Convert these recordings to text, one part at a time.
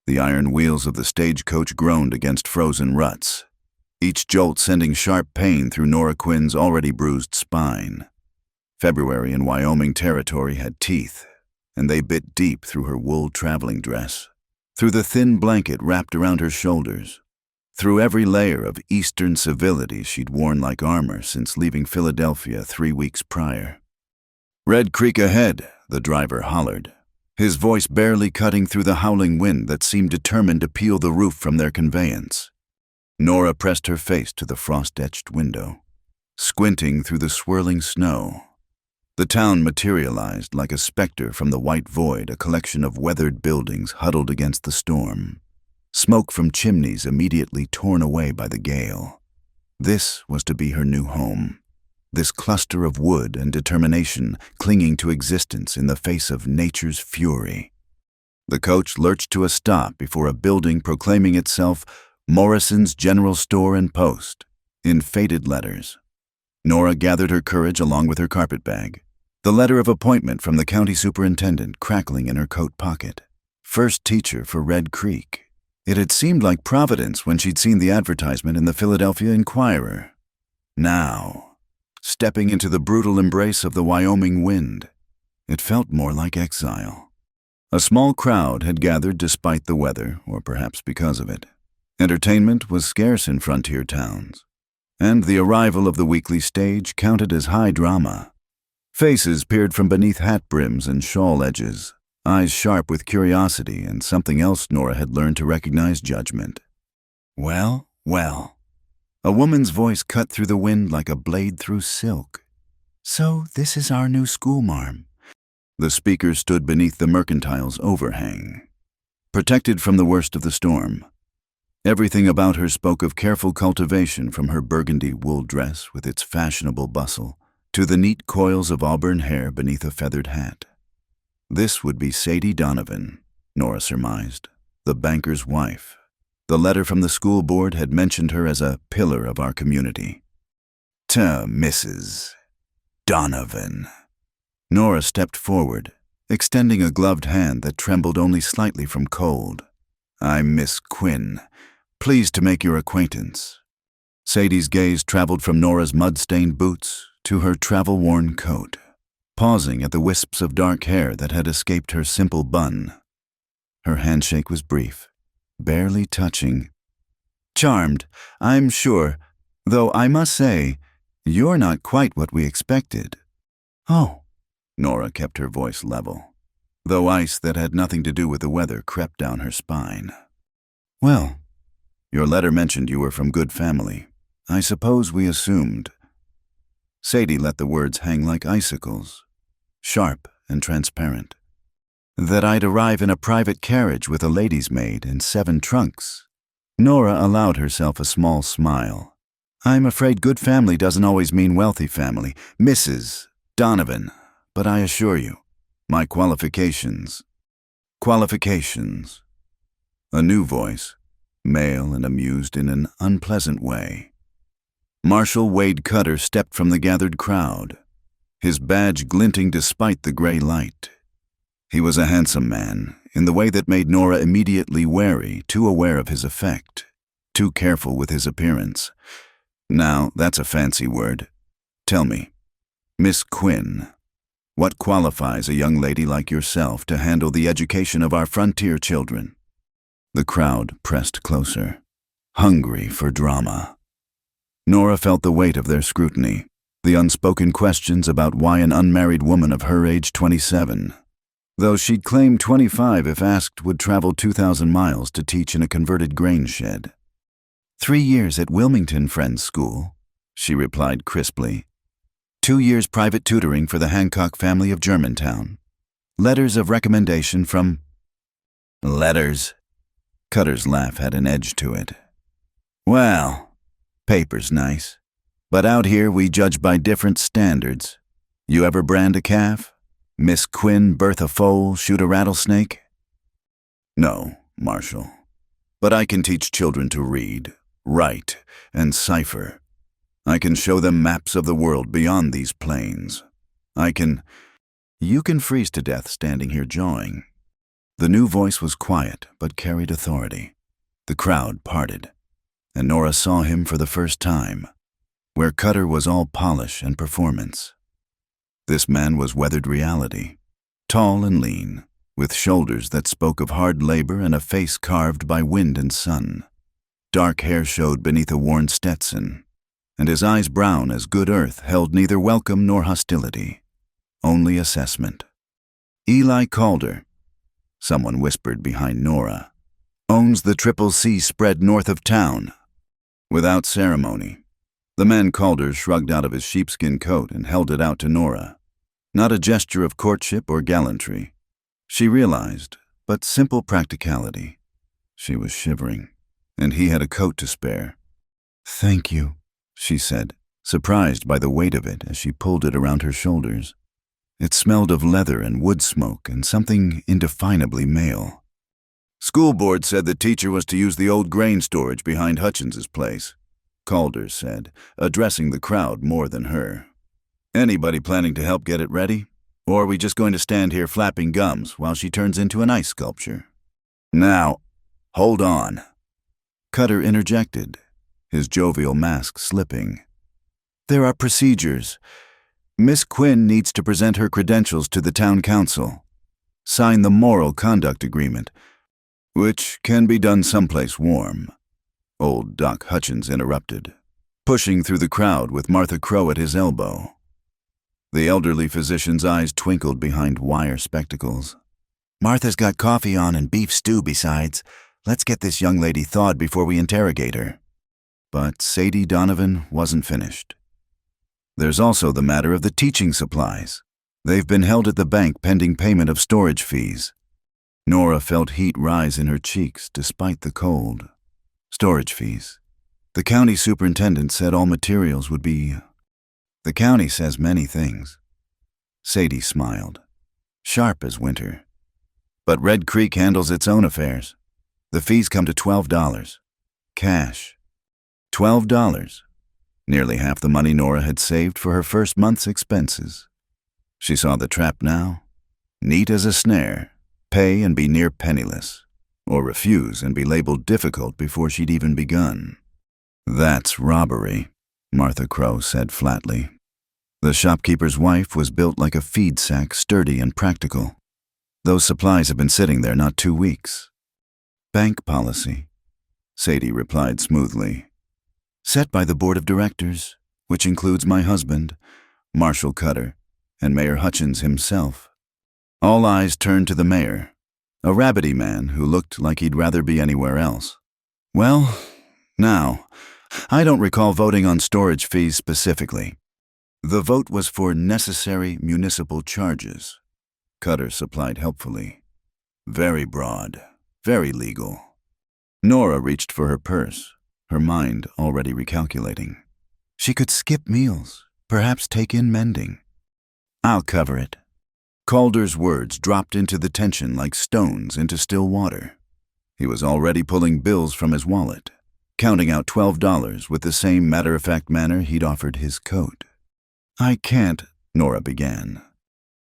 The iron wheels of the stagecoach groaned against frozen ruts, each jolt sending sharp pain through Nora Quinn's already bruised spine. February in Wyoming territory had teeth, and they bit deep through her wool traveling dress, through the thin blanket wrapped around her shoulders, through every layer of Eastern civility she'd worn like armor since leaving Philadelphia 3 weeks prior. "Red Creek ahead," the driver hollered, his voice barely cutting through the howling wind that seemed determined to peel the roof from their conveyance. Nora pressed her face to the frost-etched window, squinting through the swirling snow. The town materialized like a specter from the white void, a collection of weathered buildings huddled against the storm, smoke from chimneys immediately torn away by the gale. This was to be her new home, this cluster of wood and determination clinging to existence in the face of nature's fury. The coach lurched to a stop before a building proclaiming itself Morrison's General Store and Post, in faded letters. Nora gathered her courage along with her carpetbag, the letter of appointment from the county superintendent crackling in her coat pocket. First teacher for Red Creek. It had seemed like Providence when she'd seen the advertisement in the Philadelphia Inquirer. Now, stepping into the brutal embrace of the Wyoming wind, it felt more like exile. A small crowd had gathered despite the weather, or perhaps because of it. Entertainment was scarce in frontier towns, and the arrival of the weekly stage counted as high drama. Faces peered from beneath hat brims and shawl edges, eyes sharp with curiosity and something else Nora had learned to recognize: judgment. "Well, well." A woman's voice cut through the wind like a blade through silk. "So this is our new schoolmarm." The speaker stood beneath the mercantile's overhang, protected from the worst of the storm. Everything about her spoke of careful cultivation, from her burgundy wool dress with its fashionable bustle to the neat coils of auburn hair beneath a feathered hat. This would be Sadie Donovan, Nora surmised, the banker's wife. The letter from the school board had mentioned her as a pillar of our community. "To Mrs. Donovan." Nora stepped forward, extending a gloved hand that trembled only slightly from cold. "I'm Miss Quinn. Pleased to make your acquaintance." Sadie's gaze traveled from Nora's mud-stained boots to her travel-worn coat, pausing at the wisps of dark hair that had escaped her simple bun. Her handshake was brief, barely touching. "Charmed, I'm sure, though I must say, you're not quite what we expected." "Oh." Nora kept her voice level, though ice that had nothing to do with the weather crept down her spine. "Well, your letter mentioned you were from good family. I suppose we assumed." Sadie let the words hang like icicles, sharp and transparent. "That I'd arrive in a private carriage with a lady's maid and 7 trunks." Nora allowed herself a small smile. "I'm afraid good family doesn't always mean wealthy family, Mrs. Donovan, but I assure you, my qualifications." Qualifications. A new voice, male and amused in an unpleasant way. Marshal Wade Cutter stepped from the gathered crowd, his badge glinting despite the gray light. He was a handsome man, in the way that made Nora immediately wary, too aware of his effect, too careful with his appearance. "Now, that's a fancy word. Tell me, Miss Quinn, what qualifies a young lady like yourself to handle the education of our frontier children?" The crowd pressed closer, hungry for drama. Nora felt the weight of their scrutiny, the unspoken questions about why an unmarried woman of her age, 27, though she'd claim 25 if asked, would travel 2,000 miles to teach in a converted grain shed. 3 years at Wilmington Friends School," she replied crisply. 2 years private tutoring for the Hancock family of Germantown. Letters of recommendation from—" "Letters?" Cutter's laugh had an edge to it. "Well, paper's nice, but out here we judge by different standards. You ever brand a calf? Miss Quinn birth a foal, shoot a rattlesnake?" "No, Marshal, but I can teach children to read, write, and cipher. I can show them maps of the world beyond these plains. I can—" "You can freeze to death standing here jawing." The new voice was quiet, but carried authority. The crowd parted, and Nora saw him for the first time, where Cutter was all polish and performance. This man was weathered reality, tall and lean, with shoulders that spoke of hard labor and a face carved by wind and sun. Dark hair showed beneath a worn Stetson, and his eyes, brown as good earth, held neither welcome nor hostility, only assessment. Eli Calder, someone whispered behind Nora, owns the Triple C spread north of town. Without ceremony, the man Calder shrugged out of his sheepskin coat and held it out to Nora. Not a gesture of courtship or gallantry, she realized, but simple practicality. She was shivering, and he had a coat to spare. "Thank you," she said, surprised by the weight of it as she pulled it around her shoulders. It smelled of leather and wood smoke and something indefinably male. "School board said the teacher was to use the old grain storage behind Hutchins's place," Calder said, addressing the crowd more than her. "Anybody planning to help get it ready? Or are we just going to stand here flapping gums while she turns into an ice sculpture?" "Now, hold on," Cutter interjected, his jovial mask slipping. "There are procedures. Miss Quinn needs to present her credentials to the town council, sign the moral conduct agreement, which can be done someplace warm," old Doc Hutchins interrupted, pushing through the crowd with Martha Crow at his elbow. The elderly physician's eyes twinkled behind wire spectacles. "Martha's got coffee on and beef stew besides. Let's get this young lady thawed before we interrogate her." But Sadie Donovan wasn't finished. "There's also the matter of the teaching supplies. They've been held at the bank pending payment of storage fees." Nora felt heat rise in her cheeks despite the cold. Storage fees. The county superintendent said all materials would be... The county says many things. Sadie smiled, sharp as winter. "But Red Creek handles its own affairs. The fees come to $12. Cash. $12. Nearly half the money Nora had saved for her first month's expenses. She saw the trap now. Neat as a snare. Pay and be near penniless. Or refuse and be labeled difficult before she'd even begun. "That's robbery," Martha Crow said flatly. The shopkeeper's wife was built like a feed sack, sturdy and practical. "Those supplies have been sitting there not 2 weeks." "Bank policy," Sadie replied smoothly. "Set by the board of directors, which includes my husband, Marshall Cutter, and Mayor Hutchins himself." All eyes turned to the mayor, a rabbity man who looked like he'd rather be anywhere else. "Well, now, I don't recall voting on storage fees specifically. The vote was for necessary municipal charges," Cutter supplied helpfully. "Very broad, very legal." Nora reached for her purse, her mind already recalculating. She could skip meals, perhaps take in mending. "I'll cover it." Calder's words dropped into the tension like stones into still water. He was already pulling bills from his wallet, counting out $12 with the same matter-of-fact manner he'd offered his coat. "I can't," Nora began.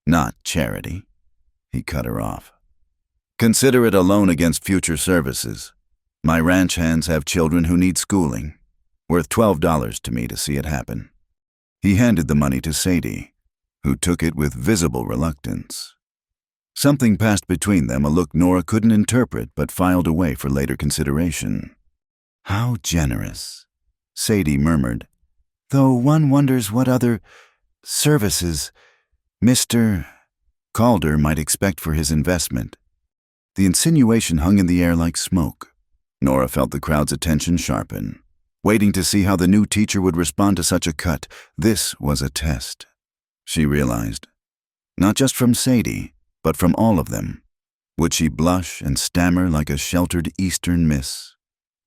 "Not charity," he cut her off. "Consider it a loan against future services. My ranch hands have children who need schooling. Worth $12 to me to see it happen." He handed the money to Sadie, who took it with visible reluctance. Something passed between them, a look Nora couldn't interpret but filed away for later consideration. "How generous," Sadie murmured, "though one wonders what other services Mr. Calder might expect for his investment." The insinuation hung in the air like smoke. Nora felt the crowd's attention sharpen, waiting to see how the new teacher would respond to such a cut. This was a test, she realized. Not just from Sadie, but from all of them. Would she blush and stammer like a sheltered Eastern miss?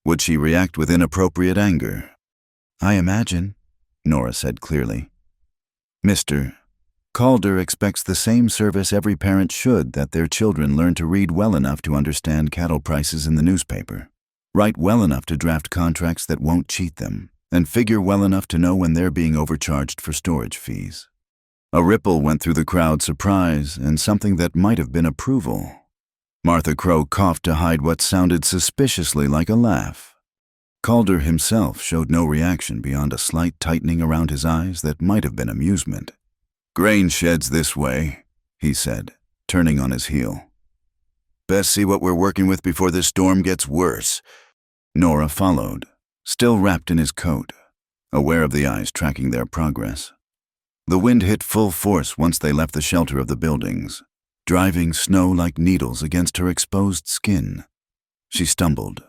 Would she react with inappropriate anger? "I imagine," Nora said clearly. "Mr. Calder expects the same service every parent should, that their children learn to read well enough to understand cattle prices in the newspaper, write well enough to draft contracts that won't cheat them, and figure well enough to know when they're being overcharged for storage fees." A ripple went through the crowd, surprise and something that might have been approval. Martha Crow coughed to hide what sounded suspiciously like a laugh. Calder himself showed no reaction beyond a slight tightening around his eyes that might have been amusement. "Grain sheds this way," he said, turning on his heel. "Best see what we're working with before this storm gets worse." Nora followed, still wrapped in his coat, aware of the eyes tracking their progress. The wind hit full force once they left the shelter of the buildings, driving snow like needles against her exposed skin. She stumbled,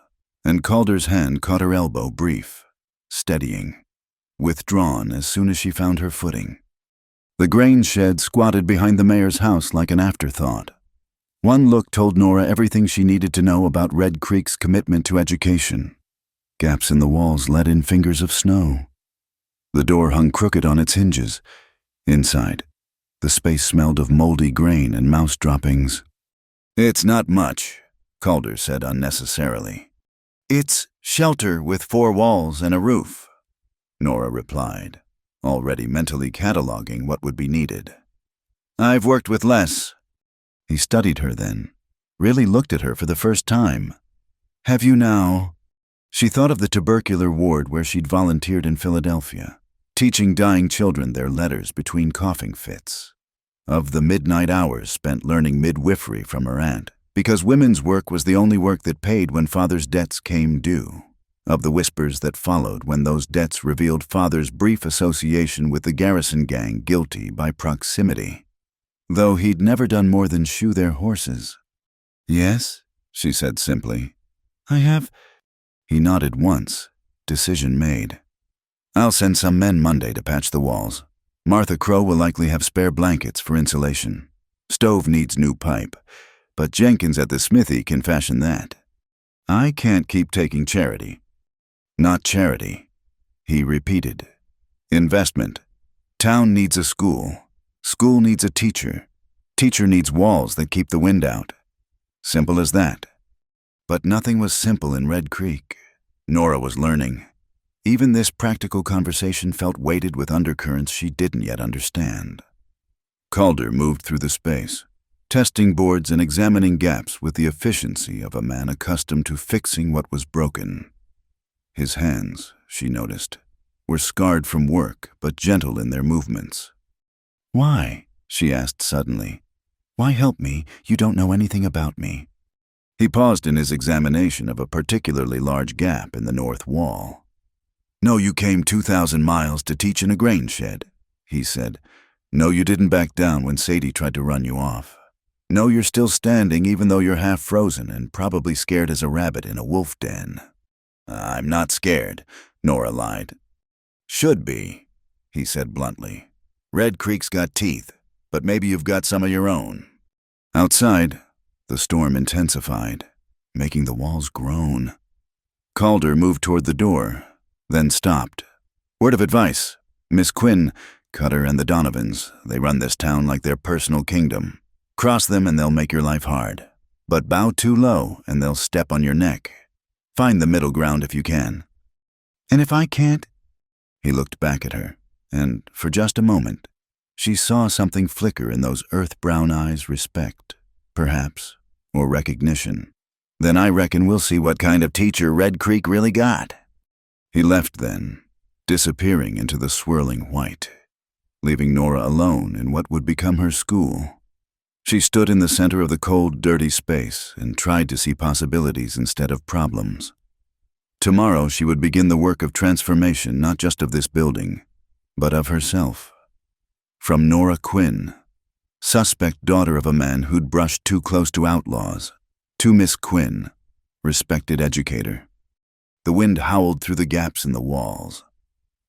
and Calder's hand caught her elbow brief, steadying, withdrawn as soon as she found her footing. The grain shed squatted behind the mayor's house like an afterthought. One look told Nora everything she needed to know about Red Creek's commitment to education. Gaps in the walls let in fingers of snow. The door hung crooked on its hinges. Inside, the space smelled of moldy grain and mouse droppings. "It's not much," Calder said unnecessarily. "It's shelter with 4 walls and a roof," Nora replied, already mentally cataloging what would be needed. "I've worked with less." He studied her then, really looked at her for the first time. "Have you now?" She thought of the tubercular ward where she'd volunteered in Philadelphia, teaching dying children their letters between coughing fits. Of the midnight hours spent learning midwifery from her aunt, because women's work was the only work that paid when father's debts came due. Of the whispers that followed when those debts revealed father's brief association with the Garrison gang guilty by proximity. Though he'd never done more than shoe their horses. "Yes," she said simply. "I have." He nodded once, decision made. "I'll send some men Monday to patch the walls. Martha Crow will likely have spare blankets for insulation. Stove needs new pipe, but Jenkins at the smithy can fashion that. I can't keep taking charity." "Not charity," he repeated. "Investment. Town needs a school. School needs a teacher. Teacher needs walls that keep the wind out. Simple as that." But nothing was simple in Red Creek. Nora was learning. Even this practical conversation felt weighted with undercurrents she didn't yet understand. Calder moved through the space, testing boards and examining gaps with the efficiency of a man accustomed to fixing what was broken. His hands, she noticed, were scarred from work but gentle in their movements. "Why?" she asked suddenly. "Why help me? You don't know anything about me." He paused in his examination of a particularly large gap in the north wall. "No, you came 2,000 miles to teach in a grain shed," he said. "No, you didn't back down when Sadie tried to run you off. No, you're still standing even though you're half frozen and probably scared as a rabbit in a wolf den." "I'm not scared," Nora lied. "Should be," he said bluntly. "Red Creek's got teeth, but maybe you've got some of your own." Outside, the storm intensified, making the walls groan. Calder moved toward the door, then stopped. "Word of advice. Miss Quinn, Cutter, and the Donovans, they run this town like their personal kingdom. Cross them and they'll make your life hard. But bow too low and they'll step on your neck. Find the middle ground if you can." "And if I can't?" He looked back at her, and for just a moment, she saw something flicker in those earth-brown eyes. Respect, perhaps, or recognition. "Then I reckon we'll see what kind of teacher Red Creek really got." He left then, disappearing into the swirling white, leaving Nora alone in what would become her school. She stood in the center of the cold, dirty space and tried to see possibilities instead of problems. Tomorrow she would begin the work of transformation, not just of this building, but of herself. From Nora Quinn, suspect daughter of a man who'd brushed too close to outlaws, to Miss Quinn, respected educator. The wind howled through the gaps in the walls,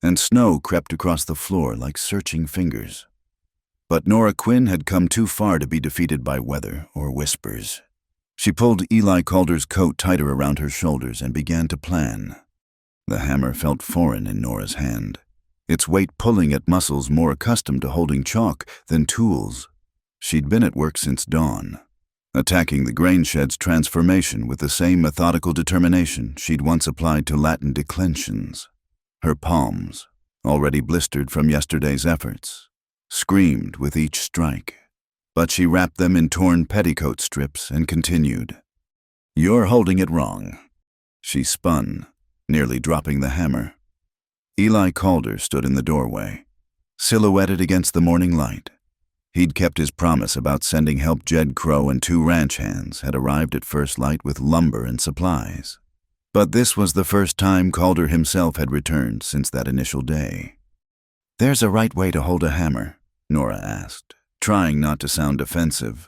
and snow crept across the floor like searching fingers. But Nora Quinn had come too far to be defeated by weather or whispers. She pulled Eli Calder's coat tighter around her shoulders and began to plan. The hammer felt foreign in Nora's hand, its weight pulling at muscles more accustomed to holding chalk than tools. She'd been at work since dawn, attacking the grain shed's transformation with the same methodical determination she'd once applied to Latin declensions. Her palms, already blistered from yesterday's efforts, screamed with each strike. but she wrapped them in torn petticoat strips and continued. "You're holding it wrong." She spun, nearly dropping the hammer. Eli Calder stood in the doorway, silhouetted against the morning light. He'd kept his promise about sending help. Jed Crow and 2 ranch hands had arrived at first light with lumber and supplies. But this was the first time Calder himself had returned since that initial day. "There's a right way to hold a hammer," Nora asked, trying not to sound defensive.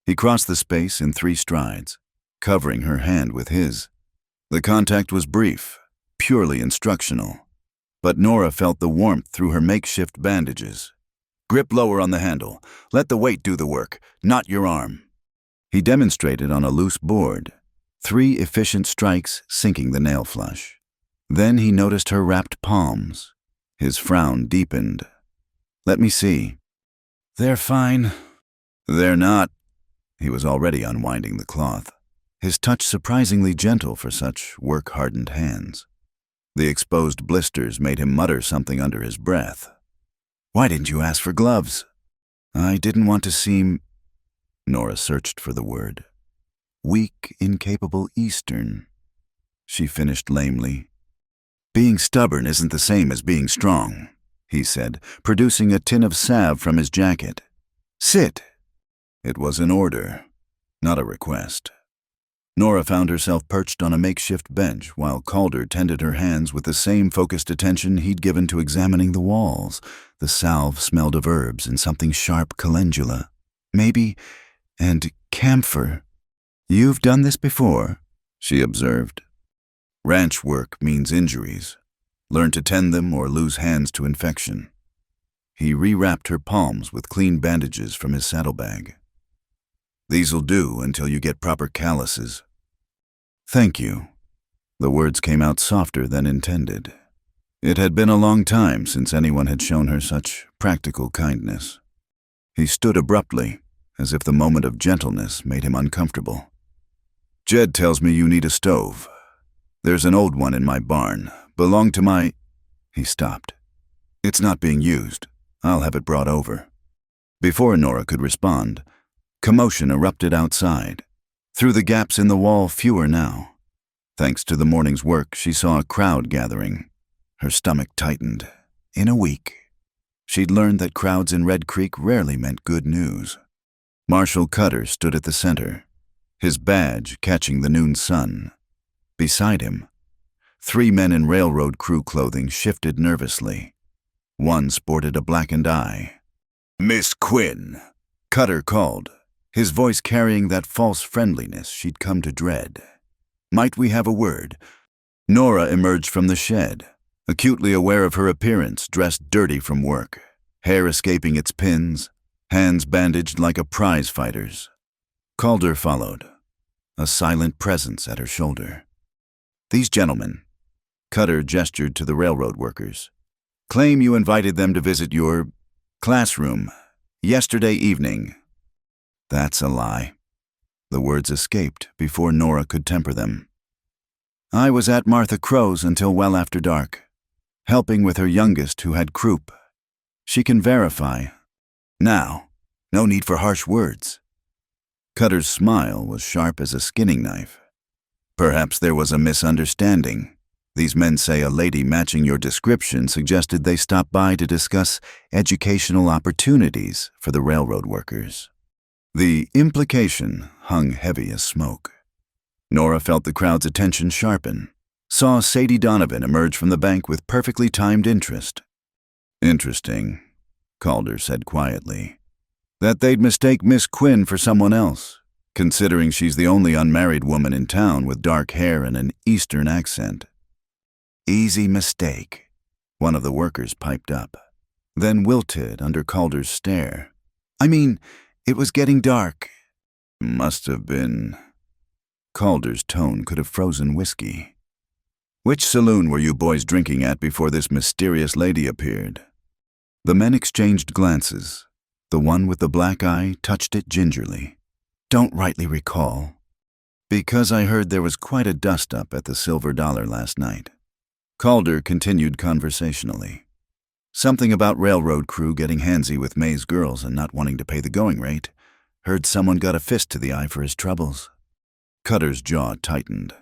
He crossed the space in 3 strides, covering her hand with his. The contact was brief, purely instructional, but Nora felt the warmth through her makeshift bandages. "Grip lower on the handle. Let the weight do the work, not your arm." He demonstrated on a loose board, 3 efficient strikes sinking the nail flush. Then he noticed her wrapped palms. His frown deepened. "Let me see." "They're fine." "They're not." He was already unwinding the cloth, his touch surprisingly gentle for such work-hardened hands. The exposed blisters made him mutter something under his breath. "Why didn't you ask for gloves?" "I didn't want to seem—" Nora searched for the word. "Weak, incapable Eastern." She finished lamely. "Being stubborn isn't the same as being strong," he said, producing a tin of salve from his jacket. "Sit." It was an order, not a request. Nora found herself perched on a makeshift bench while Calder tended her hands with the same focused attention he'd given to examining the walls. The salve smelled of herbs and something sharp, calendula. Maybe, and camphor. "You've done this before," she observed. "Ranch work means injuries. Learn to tend them or lose hands to infection." He rewrapped her palms with clean bandages from his saddlebag. "These'll do until you get proper calluses." "Thank you." The words came out softer than intended. It had been a long time since anyone had shown her such practical kindness. He stood abruptly, as if the moment of gentleness made him uncomfortable. "Jed tells me you need a stove. There's an old one in my barn. Belonged to my—" He stopped. "It's not being used. I'll have it brought over." Before Nora could respond, commotion erupted outside. Through the gaps in the wall, fewer now. Thanks to the morning's work, she saw a crowd gathering. Her stomach tightened. In a week. She'd learned that crowds in Red Creek rarely meant good news. Marshal Cutter stood at the center, his badge catching the noon sun. Beside him, 3 men in railroad crew clothing shifted nervously. One sported a blackened eye. "Miss Quinn," Cutter called, his voice carrying that false friendliness she'd come to dread. "Might we have a word?" Nora emerged from the shed, acutely aware of her appearance, dressed dirty from work, hair escaping its pins, hands bandaged like a prize fighter's. Calder followed, a silent presence at her shoulder. "These gentlemen," Cutter gestured to the railroad workers, "claim you invited them to visit your classroom yesterday evening." "That's a lie." The words escaped before Nora could temper them. "I was at Martha Crow's until well after dark, helping with her youngest who had croup. She can verify. Now, no need for harsh words." Cutter's smile was sharp as a skinning knife. "Perhaps there was a misunderstanding. These men say a lady matching your description suggested they stop by to discuss educational opportunities for the railroad workers." The implication hung heavy as smoke. Nora felt the crowd's attention sharpen, saw Sadie Donovan emerge from the bank with perfectly timed interest. "Interesting," Calder said quietly. "That they'd mistake Miss Quinn for someone else, considering she's the only unmarried woman in town with dark hair and an Eastern accent." "Easy mistake," one of the workers piped up, then wilted under Calder's stare. "I mean, it was getting dark." "Must have been." Calder's tone could have frozen whiskey. "Which saloon were you boys drinking at before this mysterious lady appeared?" The men exchanged glances. The one with the black eye touched it gingerly. "Don't rightly recall." "Because I heard there was quite a dust-up at the Silver Dollar last night." Calder continued conversationally. Something about railroad crew getting handsy with May's girls and not wanting to pay the going rate. Heard someone got a fist to the eye for his troubles. Cutter's jaw tightened.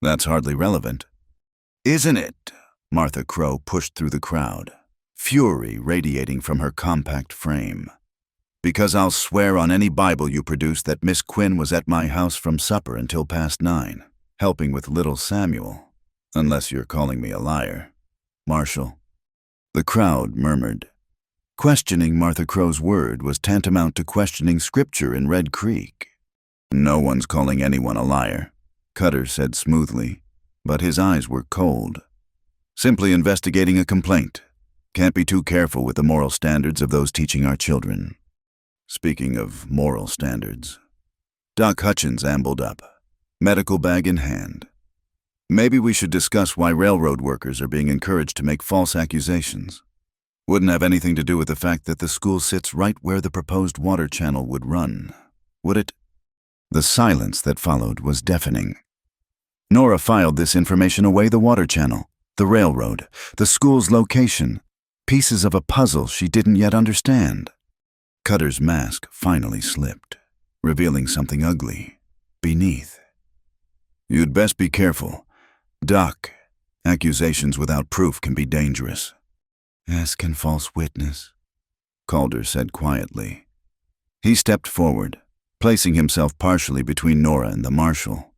That's hardly relevant. Isn't it? Martha Crow pushed through the crowd, fury radiating from her compact frame. Because I'll swear on any Bible you produce that Miss Quinn was at my house from supper until past 9, helping with little Samuel. Unless you're calling me a liar. Marshall. The crowd murmured. Questioning Martha Crow's word was tantamount to questioning scripture in Red Creek. No one's calling anyone a liar, Cutter said smoothly, but his eyes were cold. Simply investigating a complaint. Can't be too careful with the moral standards of those teaching our children. Speaking of moral standards, Doc Hutchins ambled up, medical bag in hand. Maybe we should discuss why railroad workers are being encouraged to make false accusations. Wouldn't have anything to do with the fact that the school sits right where the proposed water channel would run, would it? The silence that followed was deafening. Nora filed this information away: the water channel, the railroad, the school's location, pieces of a puzzle she didn't yet understand. Cutter's mask finally slipped, revealing something ugly beneath. You'd best be careful. Doc, accusations without proof can be dangerous. As can false witness, Calder said quietly. He stepped forward, placing himself partially between Nora and the marshal.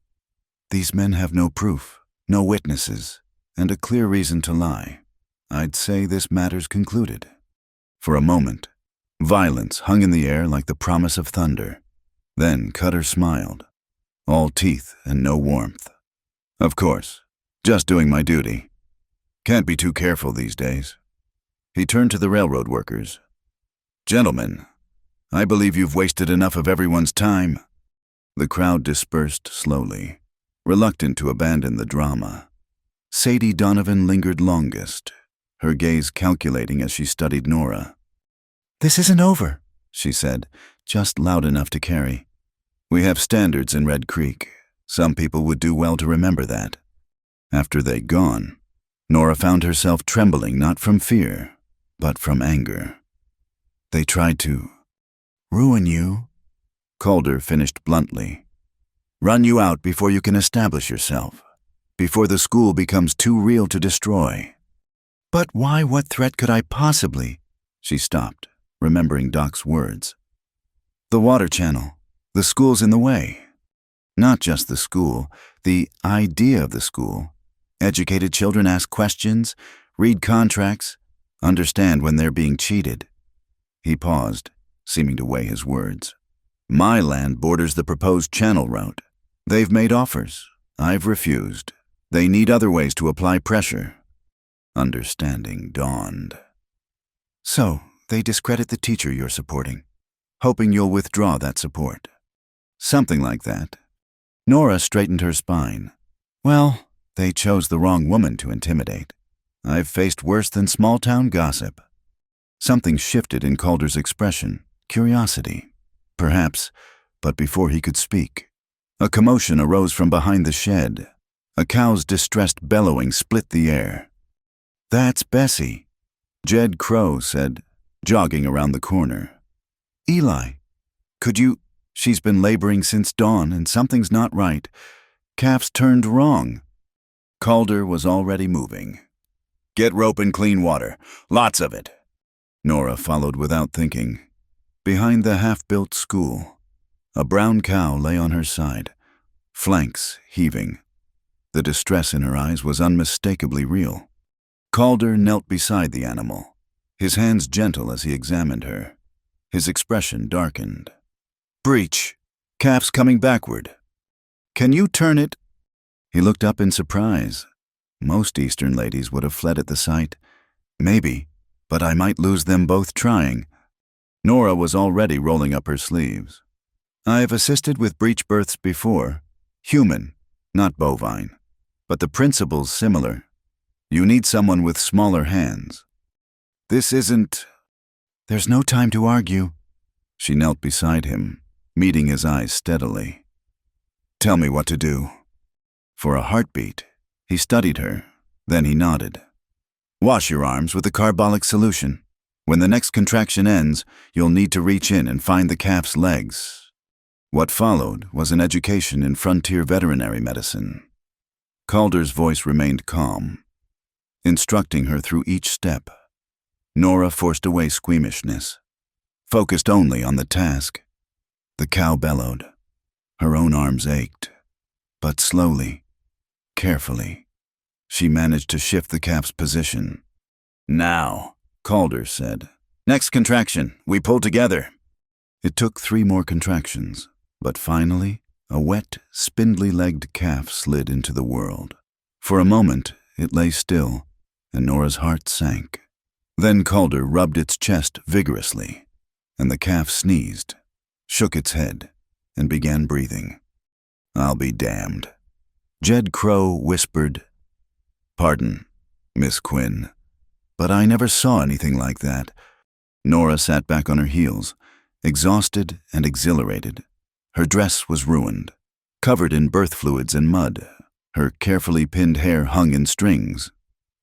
These men have no proof, no witnesses, and a clear reason to lie. I'd say this matter's concluded. For a moment, violence hung in the air like the promise of thunder. Then Cutter smiled, all teeth and no warmth. Of course, just doing my duty. Can't be too careful these days. He turned to the railroad workers. Gentlemen, I believe you've wasted enough of everyone's time. The crowd dispersed slowly, reluctant to abandon the drama. Sadie Donovan lingered longest, her gaze calculating as she studied Nora. This isn't over, she said, just loud enough to carry. We have standards in Red Creek. Some people would do well to remember that. After they'd gone, Nora found herself trembling not from fear, but from anger. They tried to ruin you, Calder finished bluntly. Run you out before you can establish yourself, before the school becomes too real to destroy. But why? What threat could I possibly? She stopped, remembering Doc's words. The water channel. The school's in the way. Not just the school, the idea of the school. Educated children ask questions, read contracts, understand when they're being cheated. He paused, seeming to weigh his words. My land borders the proposed channel route. They've made offers. I've refused. They need other ways to apply pressure. Understanding dawned. So, they discredit the teacher you're supporting, hoping you'll withdraw that support. Something like that. Nora straightened her spine. Well, they chose the wrong woman to intimidate. I've faced worse than small-town gossip. Something shifted in Calder's expression, curiosity. Perhaps, but before he could speak, a commotion arose from behind the shed. A cow's distressed bellowing split the air. That's Bessie, Jed Crow said, jogging around the corner. Eli, could you... She's been laboring since dawn and something's not right. Calf's turned wrong. Calder was already moving. Get rope and clean water. Lots of it. Nora followed without thinking. Behind the half-built school, a brown cow lay on her side, flanks heaving. The distress in her eyes was unmistakably real. Calder knelt beside the animal, his hands gentle as he examined her. His expression darkened. Breach. Calf's coming backward. Can you turn it? He looked up in surprise. Most Eastern ladies would have fled at the sight. Maybe, but I might lose them both trying. Nora was already rolling up her sleeves. I've assisted with breech births before. Human, not bovine. But the principle's similar. You need someone with smaller hands. This isn't... There's no time to argue. She knelt beside him, meeting his eyes steadily. Tell me what to do. For a heartbeat, he studied her, then he nodded. Wash your arms with the carbolic solution. When the next contraction ends, you'll need to reach in and find the calf's legs. What followed was an education in frontier veterinary medicine. Calder's voice remained calm, instructing her through each step. Nora forced away squeamishness, focused only on the task. The cow bellowed. Her own arms ached, but slowly, carefully, she managed to shift the calf's position. "Now," Calder said. "Next contraction, we pull together." It took 3 more contractions, but finally, a wet, spindly-legged calf slid into the world. For a moment, it lay still, and Nora's heart sank. Then Calder rubbed its chest vigorously, and the calf sneezed, shook its head, and began breathing. "I'll be damned." Jed Crow whispered, "Pardon, Miss Quinn, but I never saw anything like that." Nora sat back on her heels, exhausted and exhilarated. Her dress was ruined, covered in birth fluids and mud. Her carefully pinned hair hung in strings,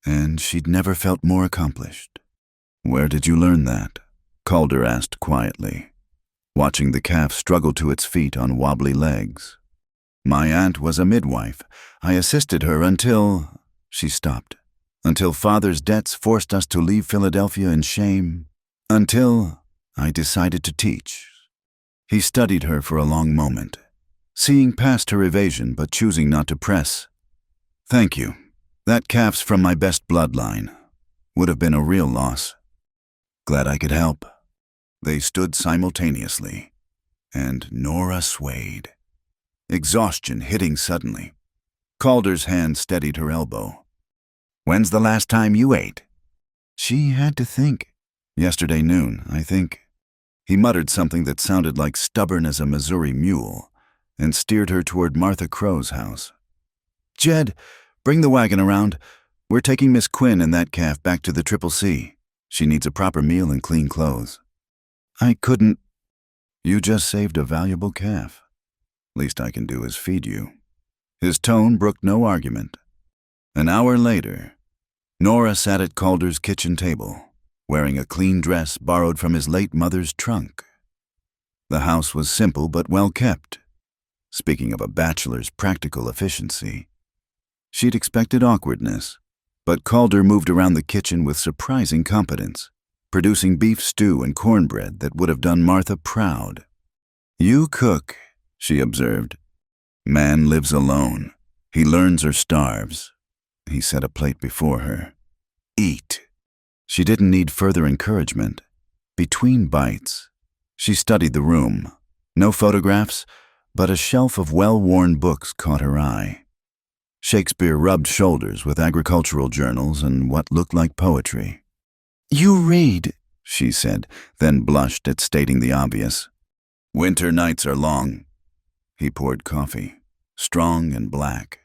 and she'd never felt more accomplished. "Where did you learn that?" Calder asked quietly, watching the calf struggle to its feet on wobbly legs. "My aunt was a midwife. I assisted her until—" She stopped. "Until Father's debts forced us to leave Philadelphia in shame. Until I decided to teach." He studied her for a long moment, seeing past her evasion but choosing not to press. "Thank you. That calf's from my best bloodline. Would have been a real loss. Glad I could help." They stood simultaneously, and Nora swayed, exhaustion hitting suddenly. Calder's hand steadied her elbow. "When's the last time you ate?" She had to think. "Yesterday noon, I think." He muttered something that sounded like stubborn as a Missouri mule, and steered her toward Martha Crow's house. "Jed, bring the wagon around. We're taking Miss Quinn and that calf back to the Triple C. She needs a proper meal and clean clothes." "I couldn't." "You just saved a valuable calf. Least I can do is feed you." His tone brooked no argument. An hour later, Nora sat at Calder's kitchen table, wearing a clean dress borrowed from his late mother's trunk. The house was simple but well kept. Speaking of a bachelor's practical efficiency, she'd expected awkwardness, but Calder moved around the kitchen with surprising competence, producing beef stew and cornbread that would have done Martha proud. "You cook," she observed. "Man lives alone. He learns or starves." He set a plate before her. "Eat." She didn't need further encouragement. Between bites, she studied the room. No photographs, but a shelf of well-worn books caught her eye. Shakespeare rubbed shoulders with agricultural journals and what looked like poetry. "You read," she said, then blushed at stating the obvious. "Winter nights are long." He poured coffee, strong and black.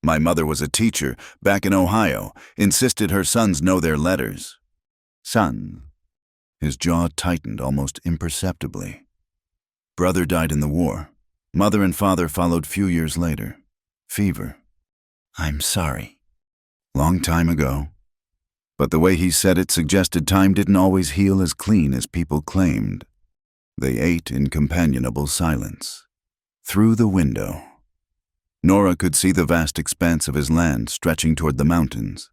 "My mother was a teacher back in Ohio, insisted her sons know their letters." "Son?" His jaw tightened almost imperceptibly. "Brother died in the war. Mother and father followed few years later. Fever." "I'm sorry." "Long time ago." But the way he said it suggested time didn't always heal as clean as people claimed. They ate in companionable silence. Through the window, Nora could see the vast expanse of his land stretching toward the mountains.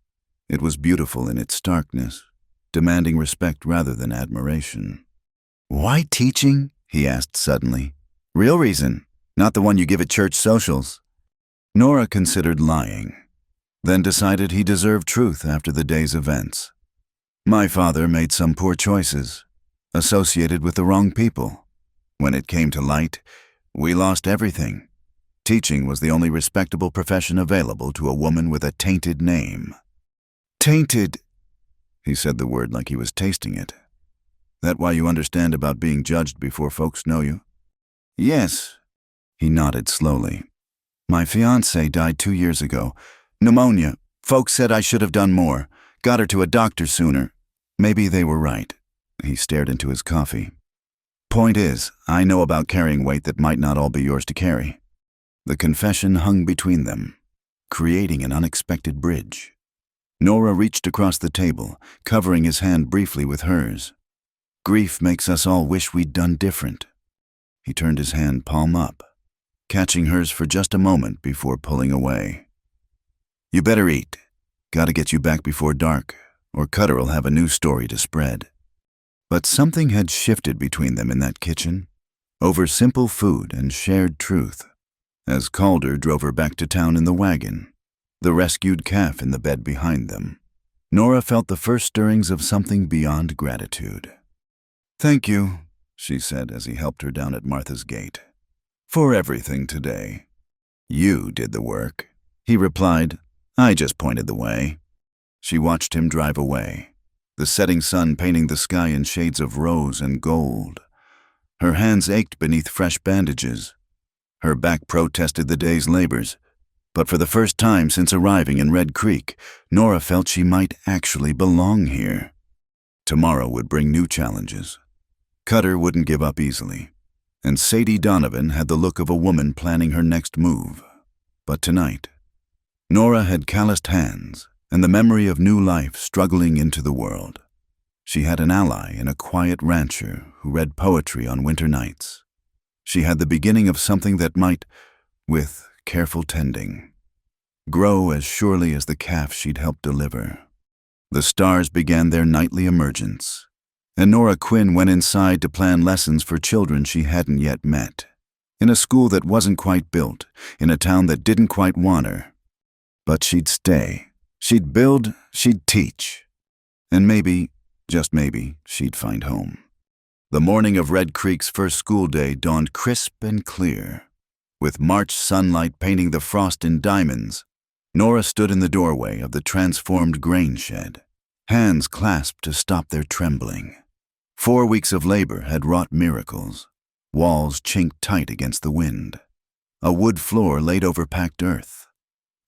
It was beautiful in its starkness, demanding respect rather than admiration. "Why teaching?" he asked suddenly. "Real reason, not the one you give at church socials." Nora considered lying, then decided he deserved truth after the day's events. "My father made some poor choices, associated with the wrong people. When it came to light, we lost everything. Teaching was the only respectable profession available to a woman with a tainted name." "Tainted?" He said the word like he was tasting it. "That why you understand about being judged before folks know you?" "Yes." He nodded slowly. "My fiancée died 2 years ago. Pneumonia. Folks said I should have done more. Got her to a doctor sooner. Maybe they were right." He stared into his coffee. "Point is, I know about carrying weight that might not all be yours to carry." The confession hung between them, creating an unexpected bridge. Nora reached across the table, covering his hand briefly with hers. Grief makes us all wish we'd done different. He turned his hand palm up, catching hers for just a moment before pulling away. You better eat. Gotta get you back before dark, or Cutter'll have a new story to spread. But something had shifted between them in that kitchen, over simple food and shared truth. As Calder drove her back to town in the wagon, the rescued calf in the bed behind them, Nora felt the first stirrings of something beyond gratitude. Thank you, she said as he helped her down at Martha's gate, for everything today. You did the work, he replied. I just pointed the way. She watched him drive away, the setting sun painting the sky in shades of rose and gold. Her hands ached beneath fresh bandages. Her back protested the day's labors, but for the first time since arriving in Red Creek, Nora felt she might actually belong here. Tomorrow would bring new challenges. Cutter wouldn't give up easily, and Sadie Donovan had the look of a woman planning her next move. But tonight, Nora had calloused hands and the memory of new life struggling into the world. She had an ally in a quiet rancher who read poetry on winter nights. She had the beginning of something that might, with careful tending, grow as surely as the calf she'd helped deliver. The stars began their nightly emergence, and Nora Quinn went inside to plan lessons for children she hadn't yet met, in a school that wasn't quite built, in a town that didn't quite want her. But she'd stay, she'd build, she'd teach, and maybe, just maybe, she'd find home. The morning of Red Creek's first school day dawned crisp and clear. With March sunlight painting the frost in diamonds, Nora stood in the doorway of the transformed grain shed, hands clasped to stop their trembling. 4 weeks of labor had wrought miracles. Walls chinked tight against the wind, a wood floor laid over packed earth,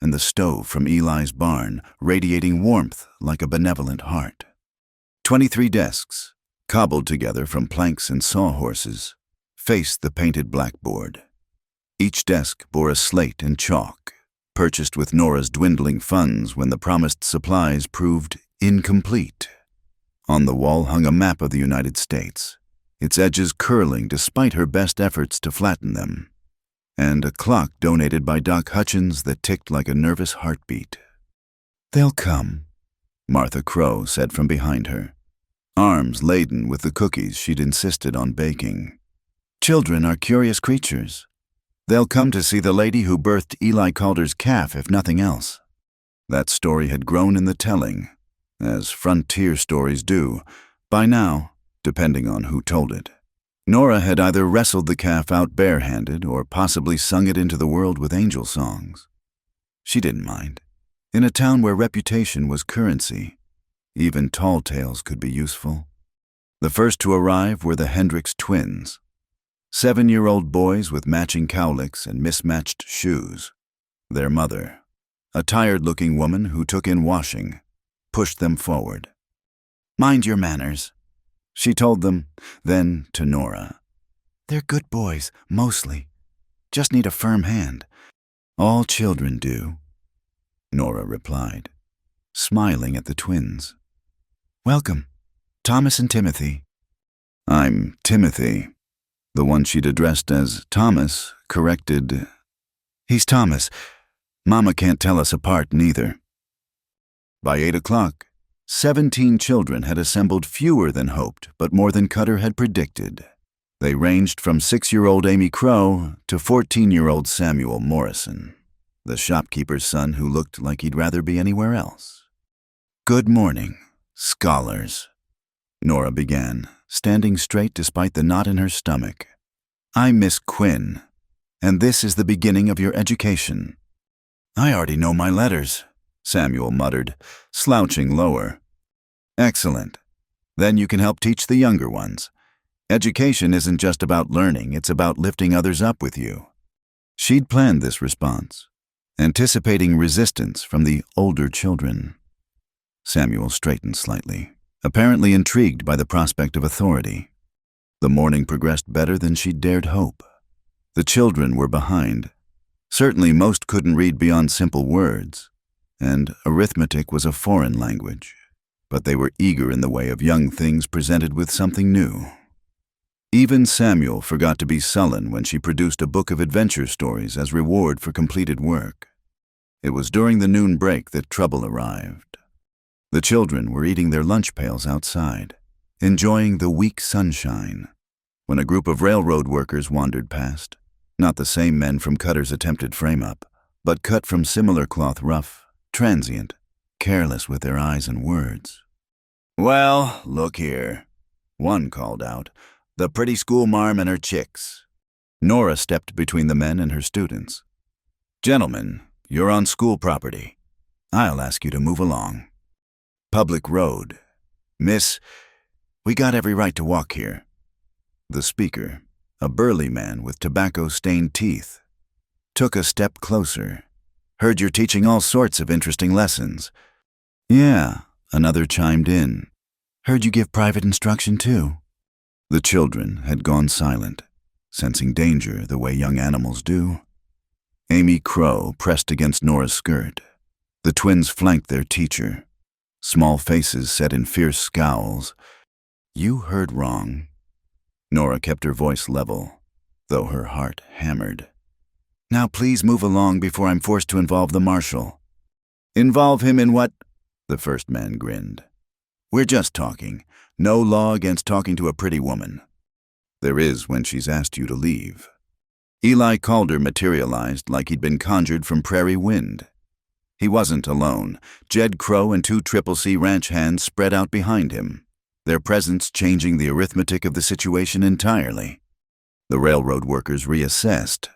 and the stove from Eli's barn radiating warmth like a benevolent heart. 23 desks, cobbled together from planks and sawhorses, faced the painted blackboard. Each desk bore a slate and chalk, purchased with Nora's dwindling funds when the promised supplies proved incomplete. On the wall hung a map of the United States, its edges curling despite her best efforts to flatten them, and a clock donated by Doc Hutchins that ticked like a nervous heartbeat. They'll come, Martha Crow said from behind her, arms laden with the cookies she'd insisted on baking. Children are curious creatures. They'll come to see the lady who birthed Eli Calder's calf, if nothing else. That story had grown in the telling, as frontier stories do, by now, depending on who told it. Nora had either wrestled the calf out barehanded or possibly sung it into the world with angel songs. She didn't mind. In a town where reputation was currency, even tall tales could be useful. The first to arrive were the Hendricks twins, 7-year-old boys with matching cowlicks and mismatched shoes. Their mother, a tired-looking woman who took in washing, pushed them forward. Mind your manners, she told them, then to Nora. They're good boys, mostly. Just need a firm hand. All children do, Nora replied, smiling at the twins. Welcome, Thomas and Timothy. I'm Timothy. The one she'd addressed as Thomas corrected. He's Thomas. Mama can't tell us apart, neither. By 8 o'clock, 17 children had assembled, fewer than hoped, but more than Cutter had predicted. They ranged from 6-year-old Amy Crow to 14-year-old Samuel Morrison, the shopkeeper's son who looked like he'd rather be anywhere else. Good morning, scholars, Nora began, standing straight despite the knot in her stomach. I'm Miss Quinn, and this is the beginning of your education. I already know my letters, Samuel muttered, slouching lower. Excellent. Then you can help teach the younger ones. Education isn't just about learning, it's about lifting others up with you. She'd planned this response, anticipating resistance from the older children. Samuel straightened slightly, apparently intrigued by the prospect of authority. The morning progressed better than she'd dared hope. The children were behind. Certainly most couldn't read beyond simple words, and arithmetic was a foreign language, but they were eager in the way of young things presented with something new. Even Samuel forgot to be sullen when she produced a book of adventure stories as reward for completed work. It was during the noon break that trouble arrived. The children were eating their lunch pails outside, enjoying the weak sunshine, when a group of railroad workers wandered past, not the same men from Cutter's attempted frame-up, but cut from similar cloth, rough, transient, careless with their eyes and words. "Well, look here," one called out, "the pretty schoolmarm and her chicks." Nora stepped between the men and her students. "Gentlemen, you're on school property. I'll ask you to move along. Public road. Miss, we got every right to walk here." The speaker, a burly man with tobacco-stained teeth, took a step closer. "Heard you're teaching all sorts of interesting lessons." "Yeah," another chimed in. "Heard you give private instruction too." The children had gone silent, sensing danger the way young animals do. Amy Crow pressed against Nora's skirt. The twins flanked their teacher, small faces set in fierce scowls. "You heard wrong." Nora kept her voice level, though her heart hammered. "Now please move along before I'm forced to involve the marshal." "Involve him in what?" The first man grinned. "We're just talking. No law against talking to a pretty woman." "There is when she's asked you to leave." Eli Calder materialized like he'd been conjured from prairie wind. He wasn't alone. Jed Crow and 2 CCC ranch hands spread out behind him, their presence changing the arithmetic of the situation entirely. The railroad workers reassessed.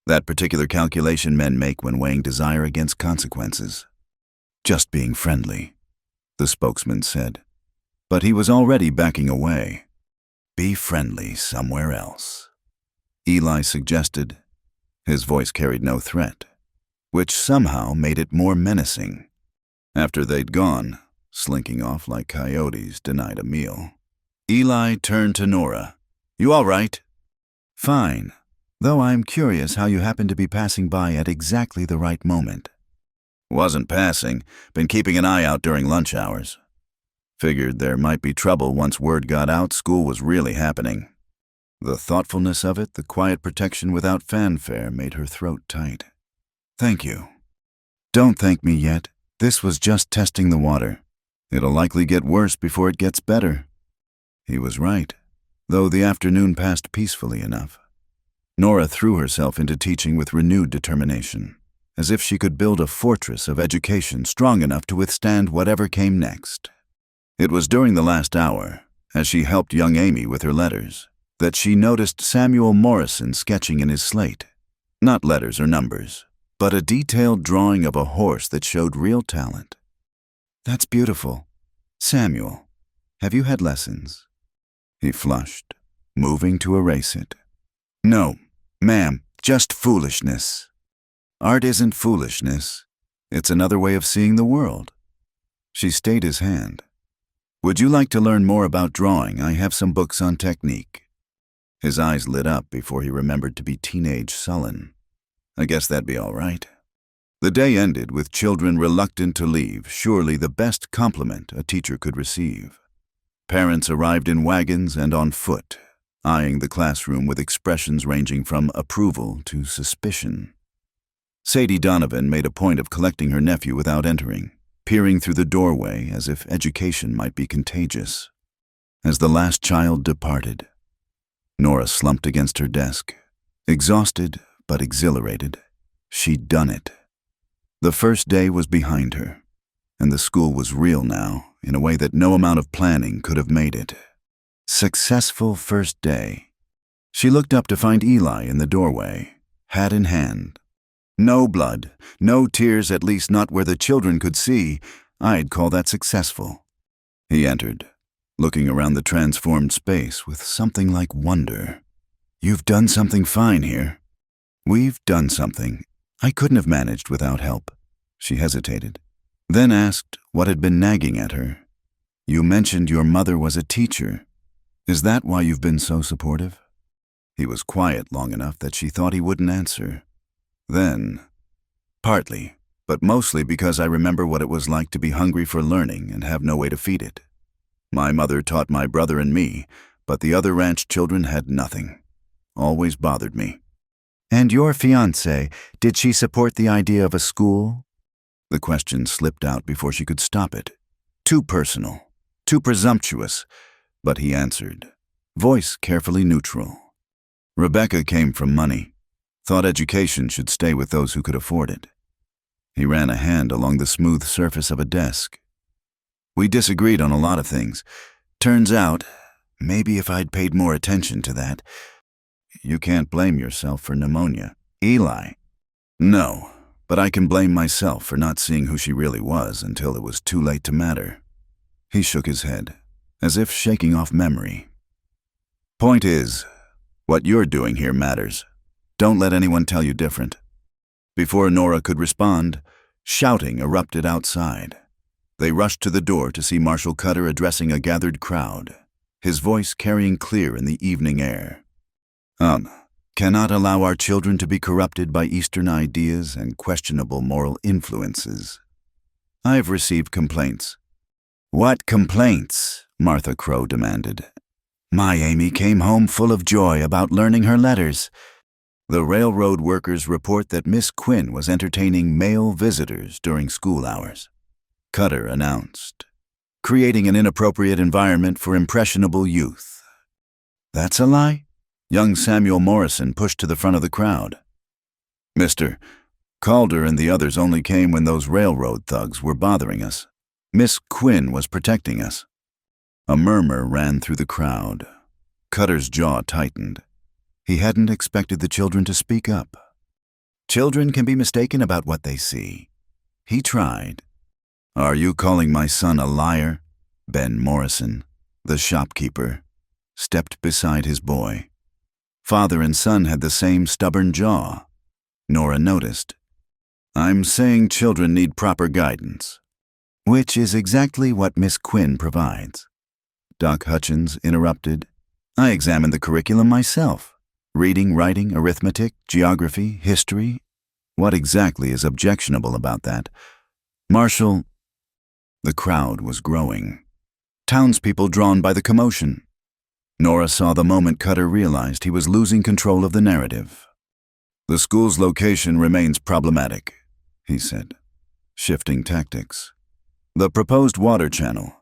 That particular calculation men make when weighing desire against consequences. "Just being friendly," the spokesman said. But he was already backing away. "Be friendly somewhere else," Eli suggested. His voice carried no threat, which somehow made it more menacing. After they'd gone, slinking off like coyotes denied a meal, Eli turned to Nora. "You all right?" "Fine, though I'm curious how you happen to be passing by at exactly the right moment." "Wasn't passing. Been keeping an eye out during lunch hours. Figured there might be trouble once word got out school was really happening." The thoughtfulness of it, the quiet protection without fanfare, made her throat tight. "Thank you." "Don't thank me yet. This was just testing the water. It'll likely get worse before it gets better." He was right, though the afternoon passed peacefully enough. Nora threw herself into teaching with renewed determination, as if she could build a fortress of education strong enough to withstand whatever came next. It was during the last hour, as she helped young Amy with her letters, that she noticed Samuel Morrison sketching in his slate. Not letters or numbers, but a detailed drawing of a horse that showed real talent. "That's beautiful. Samuel, have you had lessons?" He flushed, moving to erase it. "No, ma'am, just foolishness." "Art isn't foolishness. It's another way of seeing the world." She stayed his hand. "Would you like to learn more about drawing? I have some books on technique." His eyes lit up before he remembered to be teenage sullen. "I guess that'd be all right." The day ended with children reluctant to leave, surely the best compliment a teacher could receive. Parents arrived in wagons and on foot, eyeing the classroom with expressions ranging from approval to suspicion. Sadie Donovan made a point of collecting her nephew without entering, peering through the doorway as if education might be contagious. As the last child departed, Nora slumped against her desk, exhausted but exhilarated. She'd done it. The first day was behind her, and the school was real now in a way that no amount of planning could have made it. Successful first day. She looked up to find Eli in the doorway, hat in hand. No blood, no tears, at least not where the children could see. I'd call that successful. He entered, looking around the transformed space with something like wonder. "You've done something fine here." "We've done something. I couldn't have managed without help." She hesitated, then asked what had been nagging at her. "You mentioned your mother was a teacher. Is that why you've been so supportive?" He was quiet long enough that she thought he wouldn't answer. Then, "Partly, but mostly because I remember what it was like to be hungry for learning and have no way to feed it. My mother taught my brother and me, but the other ranch children had nothing. Always bothered me. And your fiancée, did she support the idea of a school? The question slipped out before she could stop it. Too personal, too presumptuous, but he answered, voice carefully neutral. Rebecca came from money, thought education should stay with those who could afford it. He ran a hand along the smooth surface of a desk. We disagreed on a lot of things. Turns out, maybe if I'd paid more attention to that. You can't blame yourself for pneumonia. Eli. No, but I can blame myself for not seeing who she really was until it was too late to matter. He shook his head, as if shaking off memory. Point is, what you're doing here matters. Don't let anyone tell you different. Before Nora could respond, shouting erupted outside. They rushed to the door to see Marshal Cutter addressing a gathered crowd, his voice carrying clear in the evening air. Cannot allow our children to be corrupted by Eastern ideas and questionable moral influences. I've received complaints. What complaints? Martha Crow demanded. My Amy came home full of joy about learning her letters. The railroad workers report that Miss Quinn was entertaining male visitors during school hours. Cutter announced, creating an inappropriate environment for impressionable youth. That's a lie? Young Samuel Morrison pushed to the front of the crowd. Mr. Calder and the others only came when those railroad thugs were bothering us. Miss Quinn was protecting us. A murmur ran through the crowd. Cutter's jaw tightened. He hadn't expected the children to speak up. Children can be mistaken about what they see. He tried. Are you calling my son a liar? Ben Morrison, the shopkeeper, stepped beside his boy. Father and son had the same stubborn jaw. Nora noticed. I'm saying children need proper guidance. Which is exactly what Miss Quinn provides. Doc Hutchins interrupted. I examined the curriculum myself. Reading, writing, arithmetic, geography, history. What exactly is objectionable about that? Marshal. The crowd was growing. Townspeople drawn by the commotion. Nora saw the moment Cutter realized he was losing control of the narrative. The school's location remains problematic, he said, shifting tactics. The proposed water channel,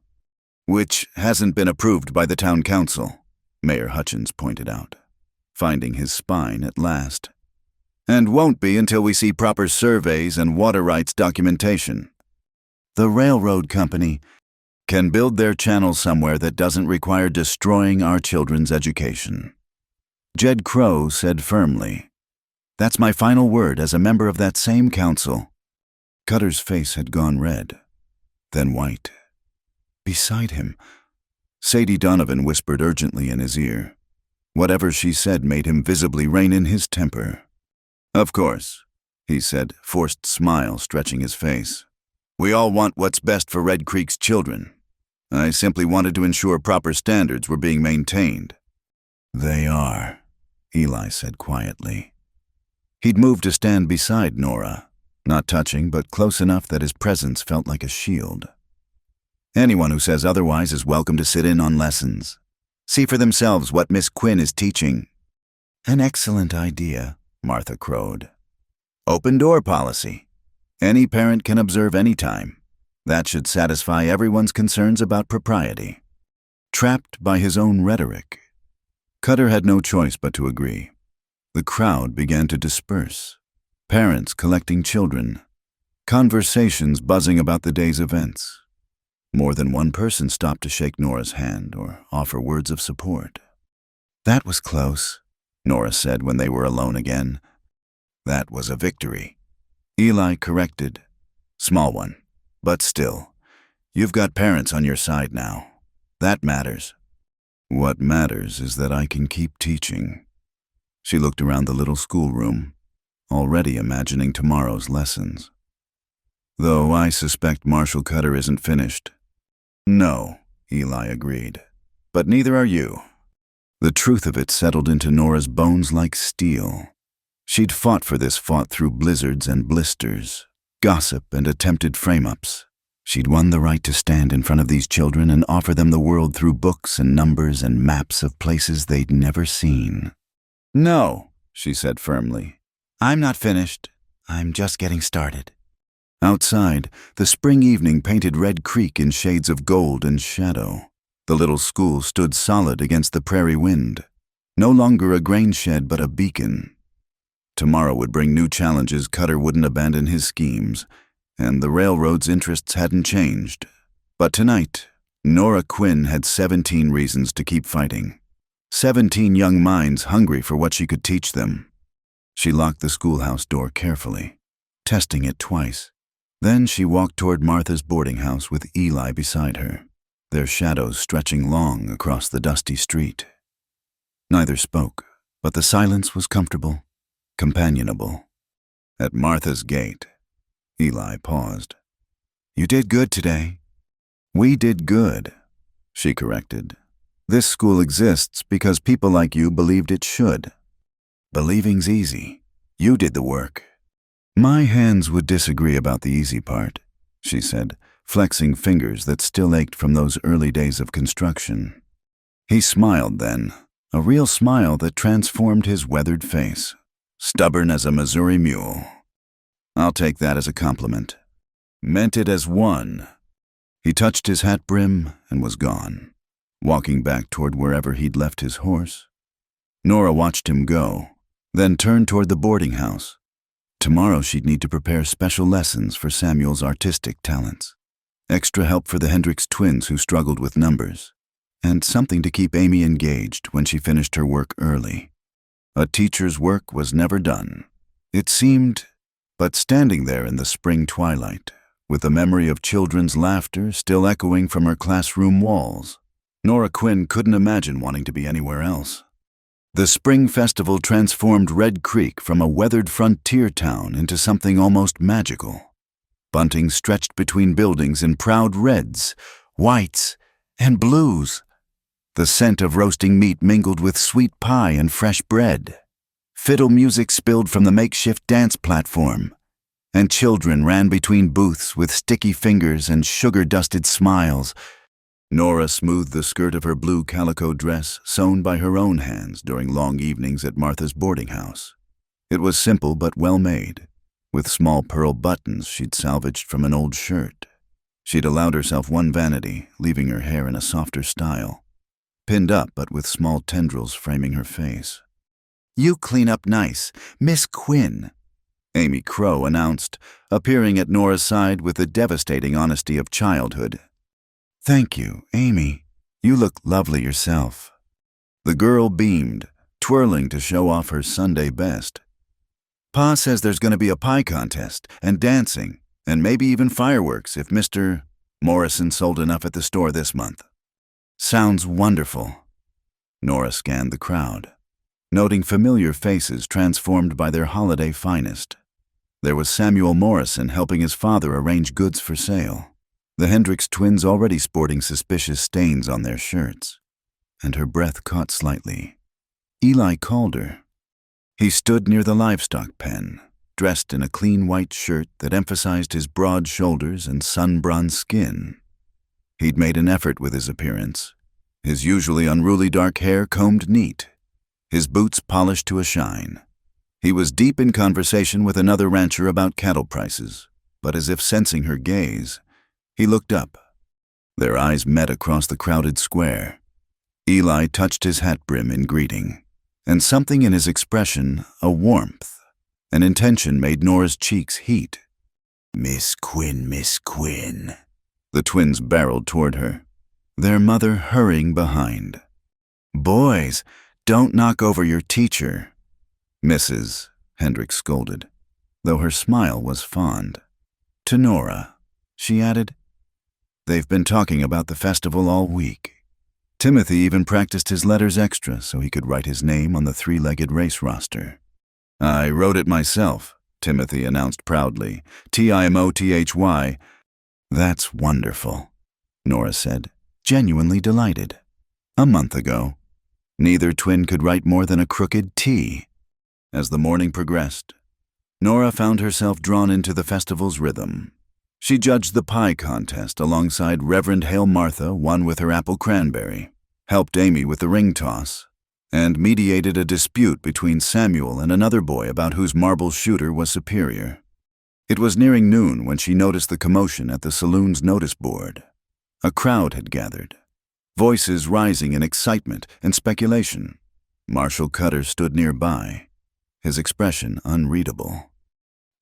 which hasn't been approved by the town council, Mayor Hutchins pointed out, finding his spine at last. And won't be until we see proper surveys and water rights documentation. The railroad company can build their channel somewhere that doesn't require destroying our children's education. Jed Crow said firmly, That's my final word as a member of that same council. Cutter's face had gone red, then white. Beside him, Sadie Donovan whispered urgently in his ear. Whatever she said made him visibly rein in his temper. Of course, he said, forced smile stretching his face. We all want what's best for Red Creek's children. I simply wanted to ensure proper standards were being maintained. They are, Eli said quietly. He'd moved to stand beside Nora, not touching but close enough that his presence felt like a shield. Anyone who says otherwise is welcome to sit in on lessons. See for themselves what Miss Quinn is teaching. An excellent idea, Martha crowed. Open door policy. Any parent can observe any time. That should satisfy everyone's concerns about propriety. Trapped by his own rhetoric, Cutter had no choice but to agree. The crowd began to disperse. Parents collecting children. Conversations buzzing about the day's events. More than one person stopped to shake Nora's hand or offer words of support. That was close, Nora said when they were alone again. That was a victory. Eli corrected. Small one. But still, you've got parents on your side now. That matters. What matters is that I can keep teaching. She looked around the little schoolroom, already imagining tomorrow's lessons. Though I suspect Marshal Cutter isn't finished. No, Eli agreed. But neither are you. The truth of it settled into Nora's bones like steel. She'd fought for this, fought through blizzards and blisters. gossip, and attempted frame-ups. She'd won the right to stand in front of these children and offer them the world through books and numbers and maps of places they'd never seen. "No," she said firmly. "I'm not finished. I'm just getting started." Outside, the spring evening painted Red Creek in shades of gold and shadow. The little school stood solid against the prairie wind, no longer a grain shed but a beacon. Tomorrow would bring new challenges. Cutter wouldn't abandon his schemes, and the railroad's interests hadn't changed. But tonight, Nora Quinn had 17 reasons to keep fighting. 17 young minds hungry for what she could teach them. She locked the schoolhouse door carefully, testing it twice. Then she walked toward Martha's boarding house with Eli beside her, their shadows stretching long across the dusty street. Neither spoke, but the silence was comfortable, companionable. At Martha's gate, Eli paused. "You did good today." "We did good," she corrected. "This school exists because people like you believed it should. Believing's easy. You did the work." "My hands would disagree about the easy part," she said, flexing fingers that still ached from those early days of construction. He smiled then, a real smile that transformed his weathered face. "Stubborn as a Missouri mule. I'll take that as a compliment." Meant it as one. He touched his hat brim and was gone, walking back toward wherever he'd left his horse. Nora watched him go, then turned toward the boarding house. Tomorrow she'd need to prepare special lessons for Samuel's artistic talents, extra help for the Hendricks twins who struggled with numbers, and something to keep Amy engaged when she finished her work early. A teacher's work was never done, it seemed, but standing there in the spring twilight, with the memory of children's laughter still echoing from her classroom walls, Nora Quinn couldn't imagine wanting to be anywhere else. The spring festival transformed Red Creek from a weathered frontier town into something almost magical. Bunting stretched between buildings in proud reds, whites, and blues. The scent of roasting meat mingled with sweet pie and fresh bread. Fiddle music spilled from the makeshift dance platform, and children ran between booths with sticky fingers and sugar-dusted smiles. Nora smoothed the skirt of her blue calico dress, sewn by her own hands during long evenings at Martha's boarding house. It was simple but well made, with small pearl buttons she'd salvaged from an old shirt. She'd allowed herself one vanity, leaving her hair in a softer style, pinned up but with small tendrils framing her face. "You clean up nice, Miss Quinn," Amy Crow announced, appearing at Nora's side with the devastating honesty of childhood. "Thank you, Amy. You look lovely yourself." The girl beamed, twirling to show off her Sunday best. "Pa says there's going to be a pie contest, and dancing, and maybe even fireworks if Mr. Morrison sold enough at the store this month." "Sounds wonderful." Nora scanned the crowd, noting familiar faces transformed by their holiday finest. There was Samuel Morrison helping his father arrange goods for sale, the Hendricks twins already sporting suspicious stains on their shirts, and her breath caught slightly. Eli called her. He stood near the livestock pen, dressed in a clean white shirt that emphasized his broad shoulders and sun-bronzed skin. He'd made an effort with his appearance, his usually unruly dark hair combed neat, his boots polished to a shine. He was deep in conversation with another rancher about cattle prices, but as if sensing her gaze, he looked up. Their eyes met across the crowded square. Eli touched his hat brim in greeting, and something in his expression, a warmth, an intention made Nora's cheeks heat. Miss Quinn. The twins barreled toward her, their mother hurrying behind. "Boys, don't knock over your teacher," Mrs. Hendricks scolded, though her smile was fond. To Nora, she added, "They've been talking about the festival all week. Timothy even practiced his letters extra so he could write his name on the three-legged race roster." "I wrote it myself," Timothy announced proudly. "Timothy. "That's wonderful," Nora said, genuinely delighted. A month ago, neither twin could write more than a crooked T. As the morning progressed, Nora found herself drawn into the festival's rhythm. She judged the pie contest alongside Reverend Hail Martha, won with her apple cranberry, helped Amy with the ring toss, and mediated a dispute between Samuel and another boy about whose marble shooter was superior. It was nearing noon when she noticed the commotion at the saloon's notice board. A crowd had gathered, voices rising in excitement and speculation. Marshall Cutter stood nearby, his expression unreadable.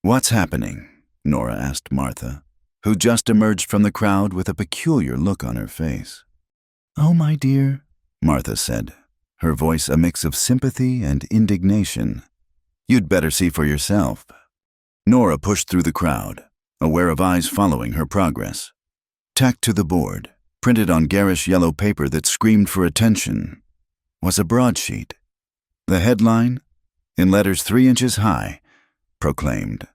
"What's happening?" Nora asked Martha, who just emerged from the crowd with a peculiar look on her face. "Oh, my dear," Martha said, her voice a mix of sympathy and indignation. "You'd better see for yourself." Nora pushed through the crowd, aware of eyes following her progress. Tacked to the board, printed on garish yellow paper that screamed for attention, was a broadsheet. The headline, in letters 3 inches high, proclaimed,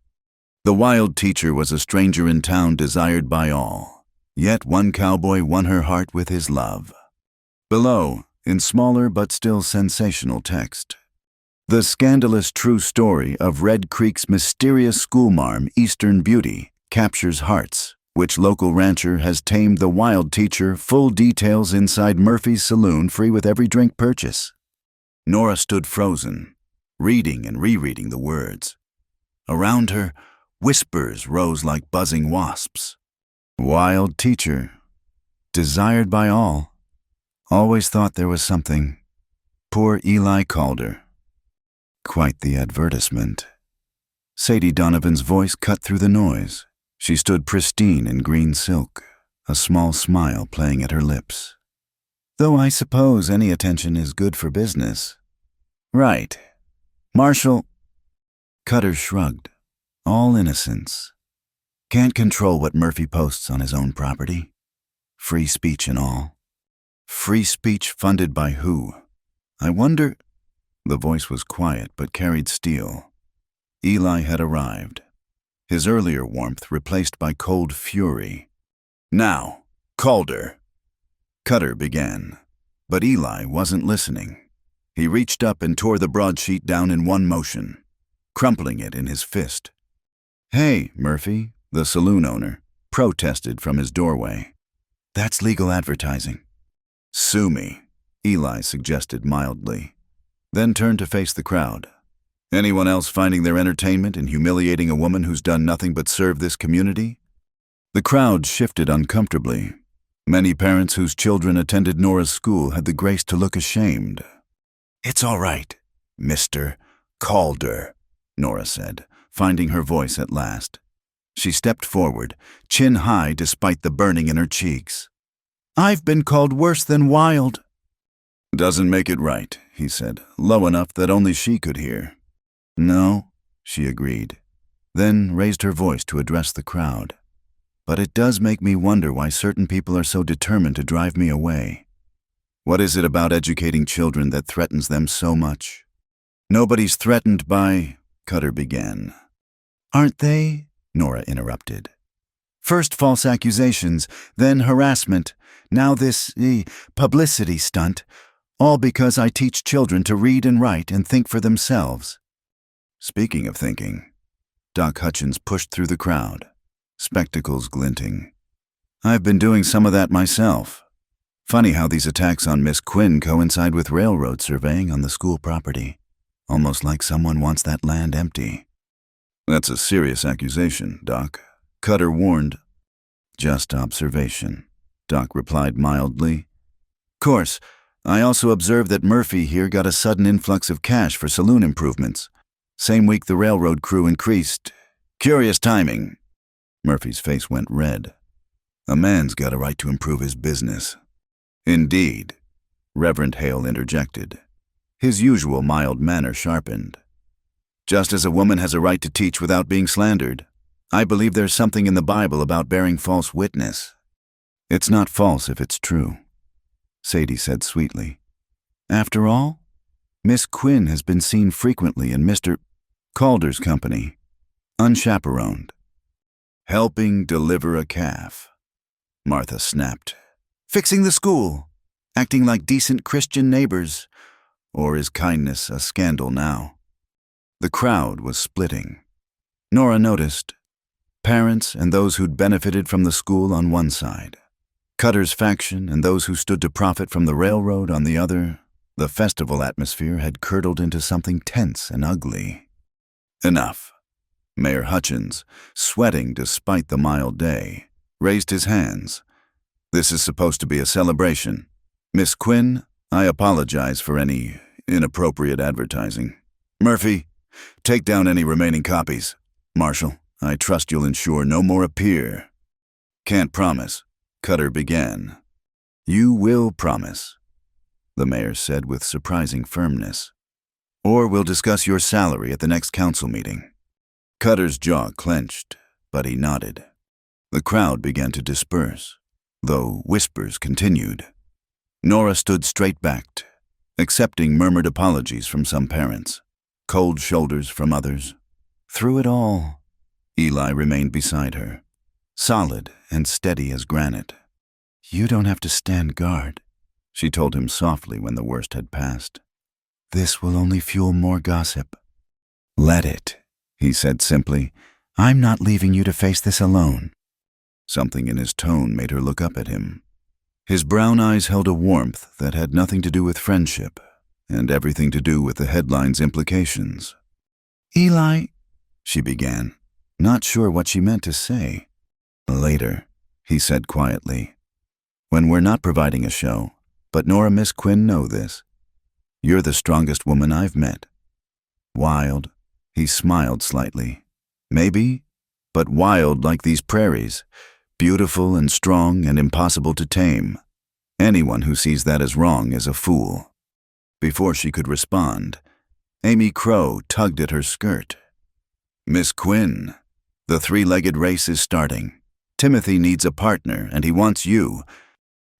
"The wild teacher was a stranger in town desired by all, yet one cowboy won her heart with his love." Below, in smaller but still sensational text, "The scandalous true story of Red Creek's mysterious schoolmarm Eastern Beauty captures hearts. Which local rancher has tamed the wild teacher? Full details inside Murphy's Saloon, free with every drink purchase." Nora stood frozen, reading and rereading the words. Around her, whispers rose like buzzing wasps. Wild teacher, desired by all. Always thought there was something. Poor Eli Calder. Quite the advertisement. Sadie Donovan's voice cut through the noise. She stood pristine in green silk, a small smile playing at her lips. "Though I suppose any attention is good for business." "Right. Marshall—" Cutter shrugged. "All innocence. Can't control what Murphy posts on his own property. Free speech and all." "Free speech funded by who? I wonder—" The voice was quiet but carried steel. Eli had arrived, his earlier warmth replaced by cold fury. "Now, Calder," Cutter began, but Eli wasn't listening. He reached up and tore the broadsheet down in one motion, crumpling it in his fist. "Hey, Murphy," the saloon owner protested from his doorway. "That's legal advertising." "Sue me," Eli suggested mildly, then turned to face the crowd. "Anyone else finding their entertainment in humiliating a woman who's done nothing but serve this community?" The crowd shifted uncomfortably. Many parents whose children attended Nora's school had the grace to look ashamed. "It's all right, Mr. Calder," Nora said, finding her voice at last. She stepped forward, chin high despite the burning in her cheeks. "I've been called worse than wild." "Doesn't make it right," he said, low enough that only she could hear. "No," she agreed, then raised her voice to address the crowd. "But it does make me wonder why certain people are so determined to drive me away. What is it about educating children that threatens them so much?" "Nobody's threatened by—" Cutter began. "Aren't they?" Nora interrupted. "First false accusations, then harassment, now this publicity stunt, all because I teach children to read and write and think for themselves." Speaking of thinking, Doc Hutchins pushed through the crowd, spectacles glinting. "I've been doing some of that myself. Funny how these attacks on Miss Quinn coincide with railroad surveying on the school property. Almost like someone wants that land empty." "That's a serious accusation, Doc," Cutter warned. "Just observation," Doc replied mildly. "Course, I also observed that Murphy here got a sudden influx of cash for saloon improvements. Same week the railroad crew increased. Curious timing." Murphy's face went red. "A man's got a right to improve his business." "Indeed," Reverend Hale interjected. His usual mild manner sharpened. "Just as a woman has a right to teach without being slandered, I believe there's something in the Bible about bearing false witness." "It's not false if it's true," Sadie said sweetly. "After all, Miss Quinn has been seen frequently in Mr. Calder's company, unchaperoned." "Helping deliver a calf," Martha snapped. "Fixing the school, acting like decent Christian neighbors. Or is kindness a scandal now?" The crowd was splitting. Nora noticed. Parents and those who'd benefited from the school on one side. Cutter's faction and those who stood to profit from the railroad on the other. The festival atmosphere had curdled into something tense and ugly. Enough. Mayor Hutchins, sweating despite the mild day, raised his hands. This is supposed to be a celebration. Miss Quinn, I apologize for any inappropriate advertising. Murphy, take down any remaining copies. Marshall, I trust you'll ensure no more appear. Can't promise, Cutter began. You will promise, the mayor said with surprising firmness. Or we'll discuss your salary at the next council meeting. Cutter's jaw clenched, but he nodded. The crowd began to disperse, though whispers continued. Nora stood straight-backed, accepting murmured apologies from some parents, cold shoulders from others. Through it all, Eli remained beside her, solid and steady as granite. You don't have to stand guard, she told him softly when the worst had passed. This will only fuel more gossip. Let it, he said simply. I'm not leaving you to face this alone. Something in his tone made her look up at him. His brown eyes held a warmth that had nothing to do with friendship and everything to do with the headline's implications. Eli, she began, not sure what she meant to say. Later, he said quietly. When we're not providing a show, but Nora and Miss Quinn know this. You're the strongest woman I've met. Wild, he smiled slightly. Maybe, but wild like these prairies. Beautiful and strong and impossible to tame. Anyone who sees that as wrong is a fool. Before she could respond, Amy Crow tugged at her skirt. Miss Quinn, the three-legged race is starting. Timothy needs a partner, and he wants you.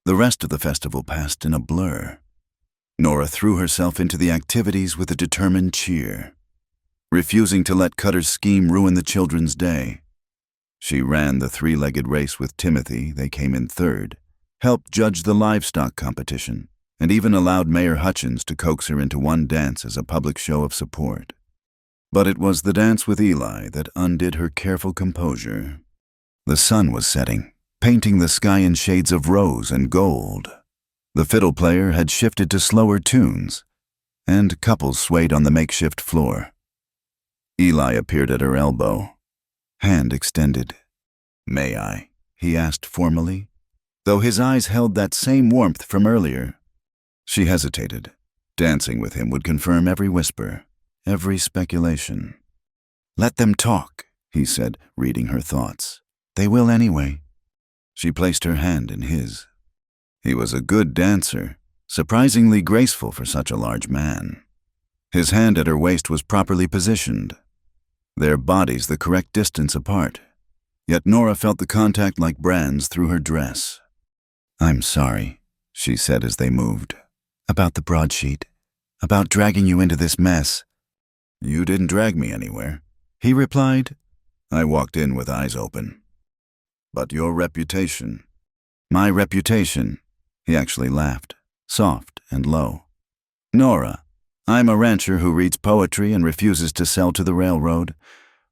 The rest of the festival passed in a blur. Nora threw herself into the activities with a determined cheer, refusing to let Cutter's scheme ruin the children's day. She ran the three-legged race with Timothy, they came in third, helped judge the livestock competition, and even allowed Mayor Hutchins to coax her into one dance as a public show of support. But it was the dance with Eli that undid her careful composure. The sun was setting, painting the sky in shades of rose and gold. The fiddle player had shifted to slower tunes, and couples swayed on the makeshift floor. Eli appeared at her elbow, hand extended. May I? He asked formally, though his eyes held that same warmth from earlier. She hesitated. Dancing with him would confirm every whisper, every speculation. Let them talk, he said, reading her thoughts. They will anyway. She placed her hand in his. He was a good dancer, surprisingly graceful for such a large man. His hand at her waist was properly positioned, their bodies the correct distance apart. Yet Nora felt the contact like brands through her dress. I'm sorry, she said as they moved. About the broadsheet. About dragging you into this mess. You didn't drag me anywhere, he replied. I walked in with eyes open. But your reputation. My reputation, he actually laughed, soft and low. Nora, I'm a rancher who reads poetry and refuses to sell to the railroad.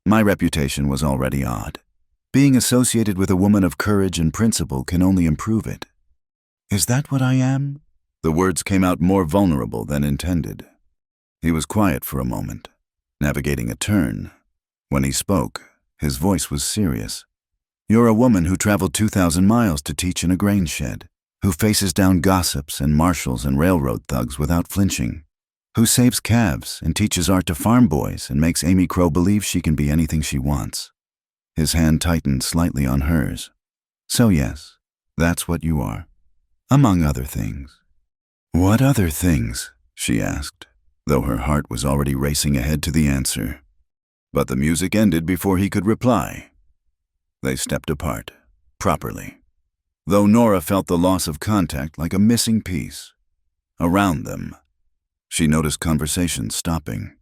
My reputation was already odd. Being associated with a woman of courage and principle can only improve it. Is that what I am? The words came out more vulnerable than intended. He was quiet for a moment, navigating a turn. When he spoke, his voice was serious. You're a woman who traveled 2,000 miles to teach in a grain shed, who faces down gossips and marshals and railroad thugs without flinching, who saves calves and teaches art to farm boys and makes Amy Crow believe she can be anything she wants. His hand tightened slightly on hers. So yes, that's what you are, among other things. What other things? She asked, though her heart was already racing ahead to the answer. But the music ended before he could reply. They stepped apart, properly, though Nora felt the loss of contact like a missing piece. Around them, she noticed conversations stopping,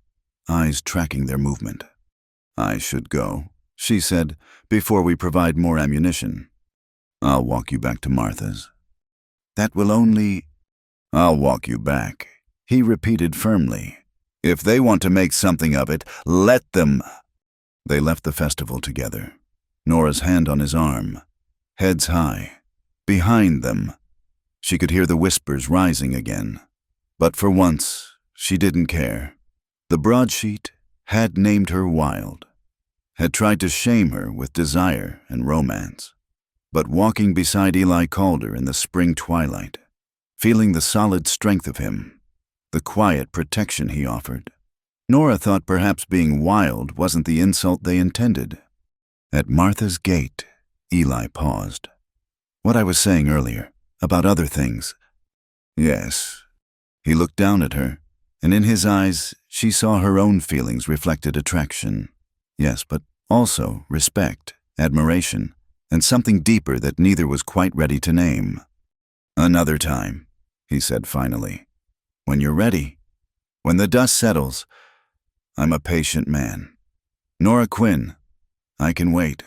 eyes tracking their movement. I should go, she said, before we provide more ammunition. I'll walk you back to Martha's. That will only... I'll walk you back, he repeated firmly. If they want to make something of it, let them... They left the festival together, Nora's hand on his arm, heads high. Behind them, she could hear the whispers rising again. But for once, she didn't care. The broadsheet had named her wild, had tried to shame her with desire and romance. But walking beside Eli Calder in the spring twilight, feeling the solid strength of him, the quiet protection he offered, Nora thought perhaps being wild wasn't the insult they intended. At Martha's gate, Eli paused. What I was saying earlier, about other things. Yes. He looked down at her, and in his eyes she saw her own feelings reflected attraction. Yes, but also respect, admiration, and something deeper that neither was quite ready to name. Another time, he said finally. When you're ready. When the dust settles. I'm a patient man. Nora Quinn, I can wait.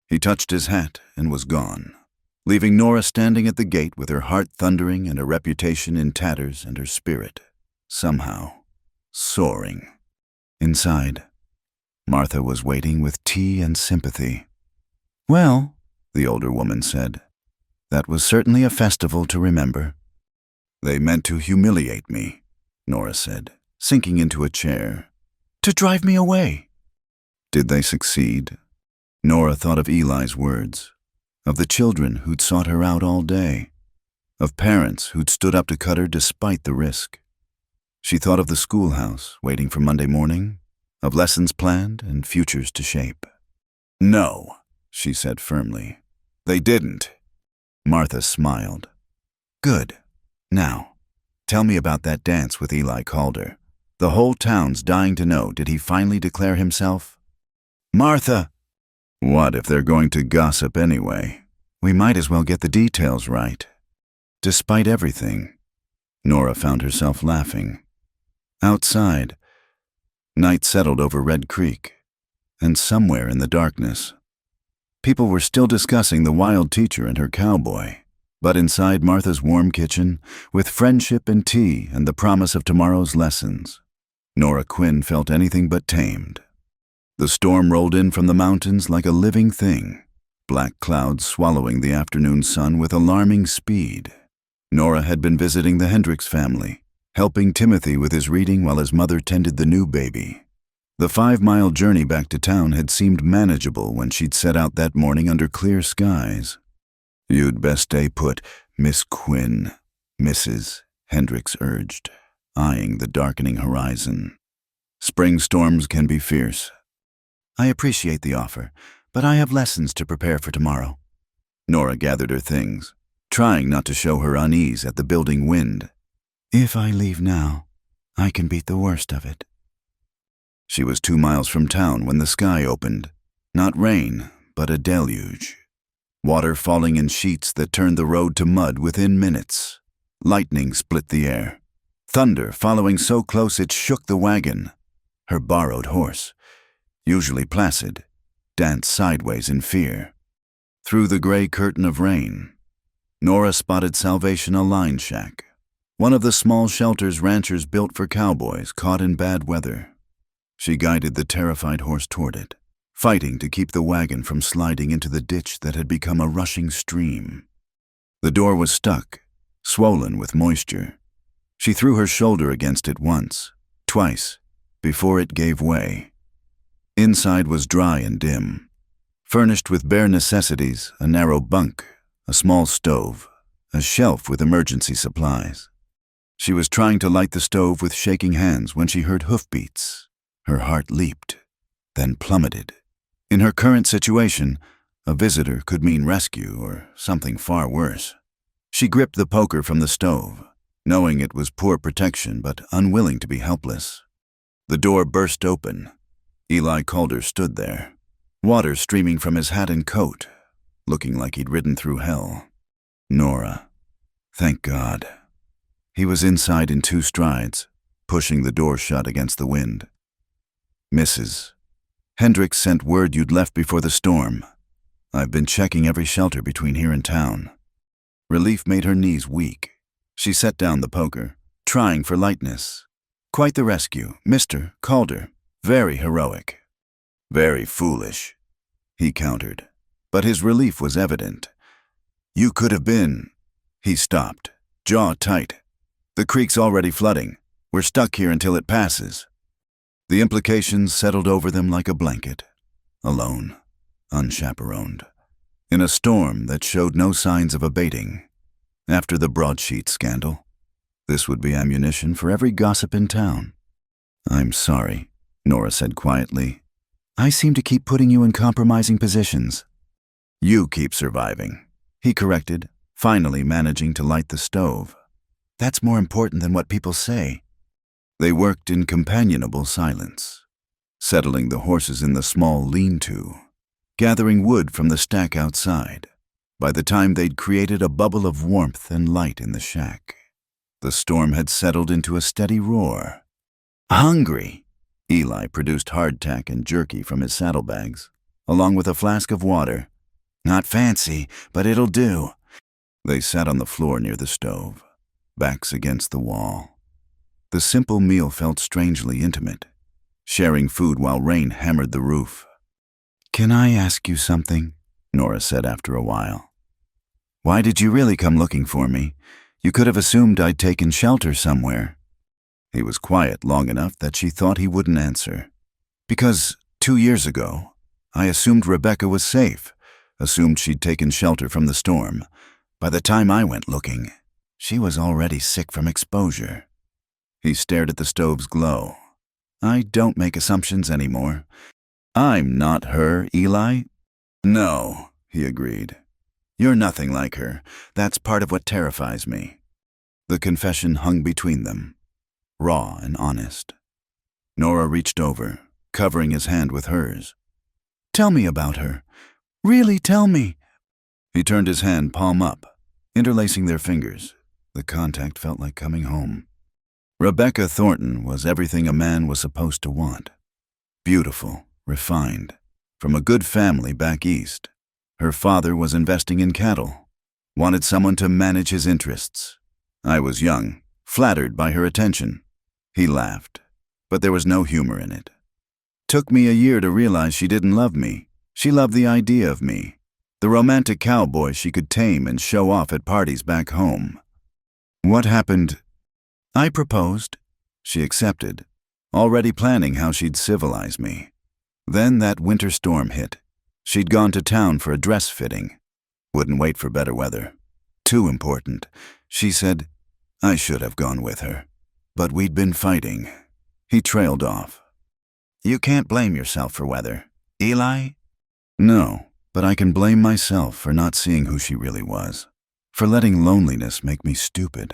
He touched his hat and was gone, leaving Nora standing at the gate with her heart thundering and her reputation in tatters and her spirit, somehow, soaring. Inside, Martha was waiting with tea and sympathy. Well, the older woman said, that was certainly a festival to remember. They meant to humiliate me, Nora said, sinking into a chair. To drive me away. Did they succeed? Nora thought of Eli's words, of the children who'd sought her out all day, of parents who'd stood up to cut her despite the risk. She thought of the schoolhouse waiting for Monday morning, of lessons planned and futures to shape. No, she said firmly. They didn't. Martha smiled. Good. Now, tell me about that dance with Eli Calder. The whole town's dying to know, did he finally declare himself? Martha! What if they're going to gossip anyway? We might as well get the details right. Despite everything, Nora found herself laughing. Outside, night settled over Red Creek, and somewhere in the darkness, people were still discussing the wild teacher and her cowboy. But inside Martha's warm kitchen, with friendship and tea and the promise of tomorrow's lessons, Nora Quinn felt anything but tamed. The storm rolled in from the mountains like a living thing, black clouds swallowing the afternoon sun with alarming speed. Nora had been visiting the Hendricks family, helping Timothy with his reading while his mother tended the new baby. The 5-mile journey back to town had seemed manageable when she'd set out that morning under clear skies. You'd best stay put, Miss Quinn, Mrs. Hendricks urged, eyeing the darkening horizon. Spring storms can be fierce. I appreciate the offer, but I have lessons to prepare for tomorrow. Nora gathered her things, trying not to show her unease at the building wind. If I leave now, I can beat the worst of it. She was 2 miles from town when the sky opened. Not rain, but a deluge. Water falling in sheets that turned the road to mud within minutes. Lightning split the air. Thunder following so close it shook the wagon. Her borrowed horse, usually placid, danced sideways in fear. Through the gray curtain of rain, Nora spotted Salvation a line shack, one of the small shelters ranchers built for cowboys caught in bad weather. She guided the terrified horse toward it, fighting to keep the wagon from sliding into the ditch that had become a rushing stream. The door was stuck, swollen with moisture. She threw her shoulder against it once, twice, before it gave way. Inside was dry and dim, furnished with bare necessities, a narrow bunk, a small stove, a shelf with emergency supplies. She was trying to light the stove with shaking hands when she heard hoofbeats. Her heart leaped, then plummeted. In her current situation, a visitor could mean rescue or something far worse. She gripped the poker from the stove, knowing it was poor protection but unwilling to be helpless. The door burst open. Eli Calder stood there, water streaming from his hat and coat, looking like he'd ridden through hell. Nora. Thank God. He was inside in 2 strides, pushing the door shut against the wind. Mrs. Hendricks sent word you'd left before the storm. I've been checking every shelter between here and town. Relief made her knees weak. She set down the poker, trying for lightness. Quite the rescue, Mr. Calder. Very heroic. Very foolish, he countered, but his relief was evident. You could have been. He stopped, jaw tight. The creek's already flooding. We're stuck here until it passes. The implications settled over them like a blanket. Alone, unchaperoned, in a storm that showed no signs of abating. After the broadsheet scandal, this would be ammunition for every gossip in town. I'm sorry, Nora said quietly. I seem to keep putting you in compromising positions. You keep surviving, he corrected, finally managing to light the stove. That's more important than what people say. They worked in companionable silence, settling the horses in the small lean-to, gathering wood from the stack outside. By the time they'd created a bubble of warmth and light in the shack, the storm had settled into a steady roar. Hungry, Eli produced hardtack and jerky from his saddlebags, along with a flask of water. Not fancy, but it'll do. They sat on the floor near the stove, backs against the wall. The simple meal felt strangely intimate, sharing food while rain hammered the roof. Can I ask you something? Nora said after a while. Why did you really come looking for me? You could have assumed I'd taken shelter somewhere. He was quiet long enough that she thought he wouldn't answer. Because 2 years ago, I assumed Rebecca was safe, assumed she'd taken shelter from the storm. By the time I went looking, she was already sick from exposure. He stared at the stove's glow. I don't make assumptions anymore. I'm not her, Eli. No, he agreed. You're nothing like her. That's part of what terrifies me. The confession hung between them, raw and honest. Nora reached over, covering his hand with hers. Tell me about her. Really tell me. He turned his hand palm up, interlacing their fingers. The contact felt like coming home. Rebecca Thornton was everything a man was supposed to want. Beautiful, refined, from a good family back east. Her father was investing in cattle, wanted someone to manage his interests. I was young, flattered by her attention. He laughed, but there was no humor in it. Took me a year to realize she didn't love me. She loved the idea of me, the romantic cowboy she could tame and show off at parties back home. What happened? I proposed. She accepted, already planning how she'd civilize me. Then that winter storm hit. She'd gone to town for a dress fitting. Wouldn't wait for better weather. Too important. She said, I should have gone with her. But we'd been fighting. He trailed off. You can't blame yourself for weather. Eli? No, but I can blame myself for not seeing who she really was. For letting loneliness make me stupid.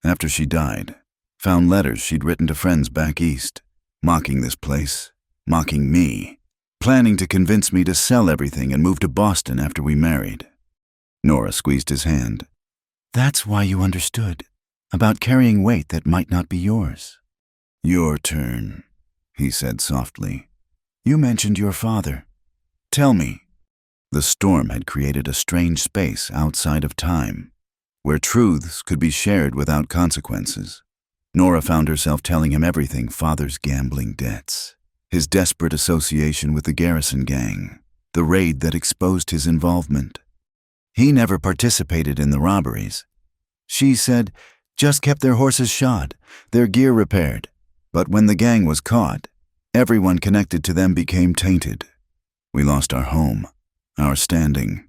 After she died, found letters she'd written to friends back east, mocking this place, mocking me, planning to convince me to sell everything and move to Boston after we married. Nora squeezed his hand. That's why you understood, about carrying weight that might not be yours. Your turn, he said softly. You mentioned your father. Tell me. The storm had created a strange space outside of time, where truths could be shared without consequences. Nora found herself telling him everything: father's gambling debts, his desperate association with the Garrison gang, the raid that exposed his involvement. He never participated in the robberies. She said, just kept their horses shod, their gear repaired. But when the gang was caught, everyone connected to them became tainted. We lost our home, our standing.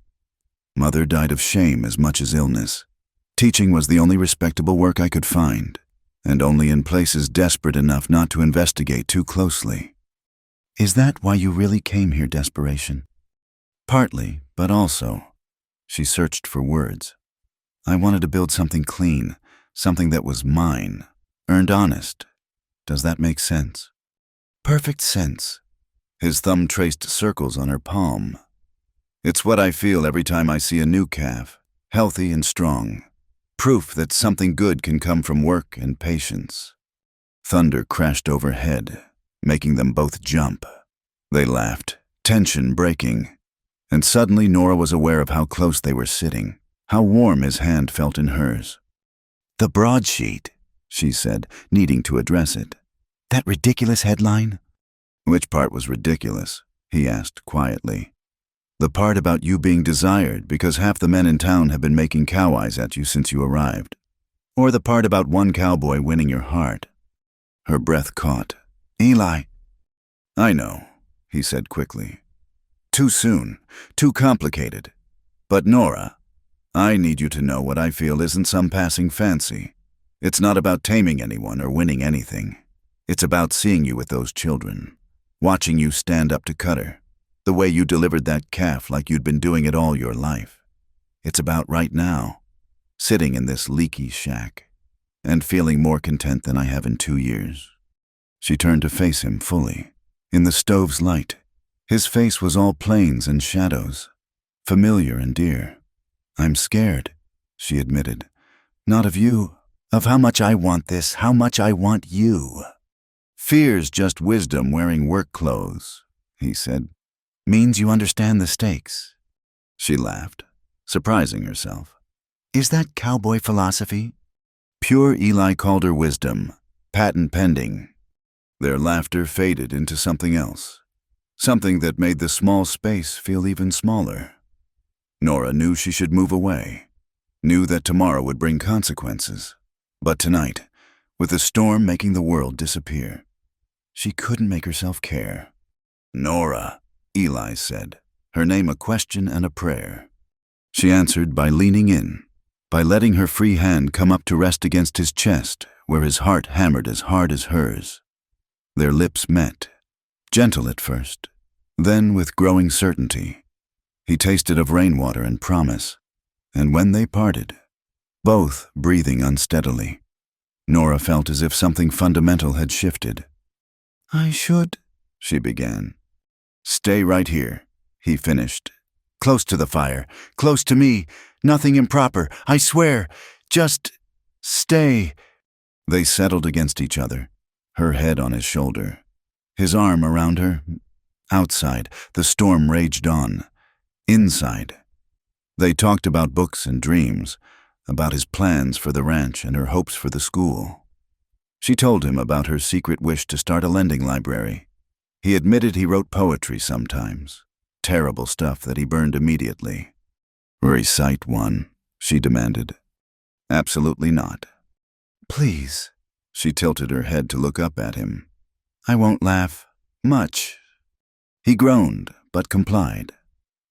Mother died of shame as much as illness. Teaching was the only respectable work I could find, and only in places desperate enough not to investigate too closely. Is that why you really came here, desperation? Partly, but also. She searched for words. I wanted to build something clean, something that was mine, earned honest. Does that make sense? Perfect sense. His thumb traced circles on her palm. It's what I feel every time I see a new calf, healthy and strong. Proof that something good can come from work and patience. Thunder crashed overhead, making them both jump. They laughed, tension breaking. And suddenly Nora was aware of how close they were sitting, how warm his hand felt in hers. The broadsheet, she said, needing to address it. That ridiculous headline? Which part was ridiculous? he asked quietly. The part about you being desired because half the men in town have been making cow eyes at you since you arrived? Or the part about one cowboy winning your heart? Her breath caught. Eli. I know, he said quickly. Too soon, too complicated. But Nora, I need you to know what I feel isn't some passing fancy. It's not about taming anyone or winning anything. It's about seeing you with those children, watching you stand up to Cutter, the way you delivered that calf like you'd been doing it all your life. It's about right now, sitting in this leaky shack, and feeling more content than I have in 2 years. She turned to face him fully, in the stove's light. His face was all plains and shadows, familiar and dear. I'm scared, she admitted. Not of you, of how much I want this, how much I want you. Fear's just wisdom wearing work clothes, he said. Means you understand the stakes. She laughed, surprising herself. Is that cowboy philosophy? Pure Eli Calder wisdom, patent pending. Their laughter faded into something else, something that made the small space feel even smaller. Nora knew she should move away, knew that tomorrow would bring consequences. But tonight, with the storm making the world disappear, she couldn't make herself care. Nora, Eli said, her name a question and a prayer. She answered by leaning in, by letting her free hand come up to rest against his chest, where his heart hammered as hard as hers. Their lips met, gentle at first, then with growing certainty. He tasted of rainwater and promise, and when they parted, both breathing unsteadily, Nora felt as if something fundamental had shifted. I should, she began. Stay right here, he finished. Close to the fire, close to me, nothing improper, I swear. Just stay. They settled against each other, her head on his shoulder, his arm around her. Outside, the storm raged on. Inside, they talked about books and dreams, about his plans for the ranch and her hopes for the school. She told him about her secret wish to start a lending library. He admitted he wrote poetry sometimes, terrible stuff that he burned immediately. Recite one, she demanded. Absolutely not. Please, she tilted her head to look up at him. I won't laugh. Much. He groaned, but complied.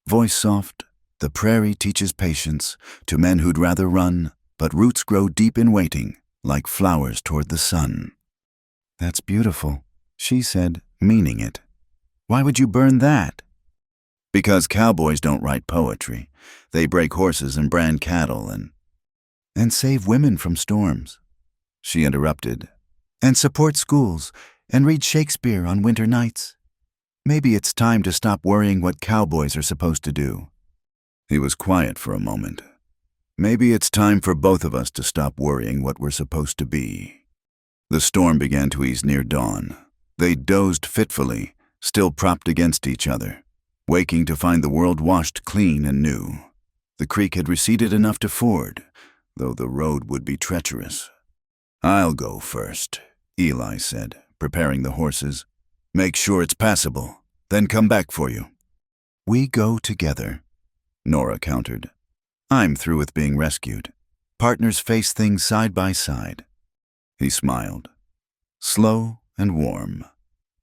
Voice soft, the prairie teaches patience to men who'd rather run, but roots grow deep in waiting, like flowers toward the sun. That's beautiful, she said, meaning it. Why would you burn that? Because cowboys don't write poetry. They break horses and brand cattle and save women from storms. She interrupted. And support schools and read Shakespeare on winter nights. Maybe it's time to stop worrying what cowboys are supposed to do. He was quiet for a moment. Maybe it's time for both of us to stop worrying what we're supposed to be. The storm began to ease near dawn. They dozed fitfully, still propped against each other, waking to find the world washed clean and new. The creek had receded enough to ford, though the road would be treacherous. I'll go first, Eli said, preparing the horses. Make sure it's passable, then come back for you. We go together, Nora countered. I'm through with being rescued. Partners face things side by side. He smiled. Slow and warm.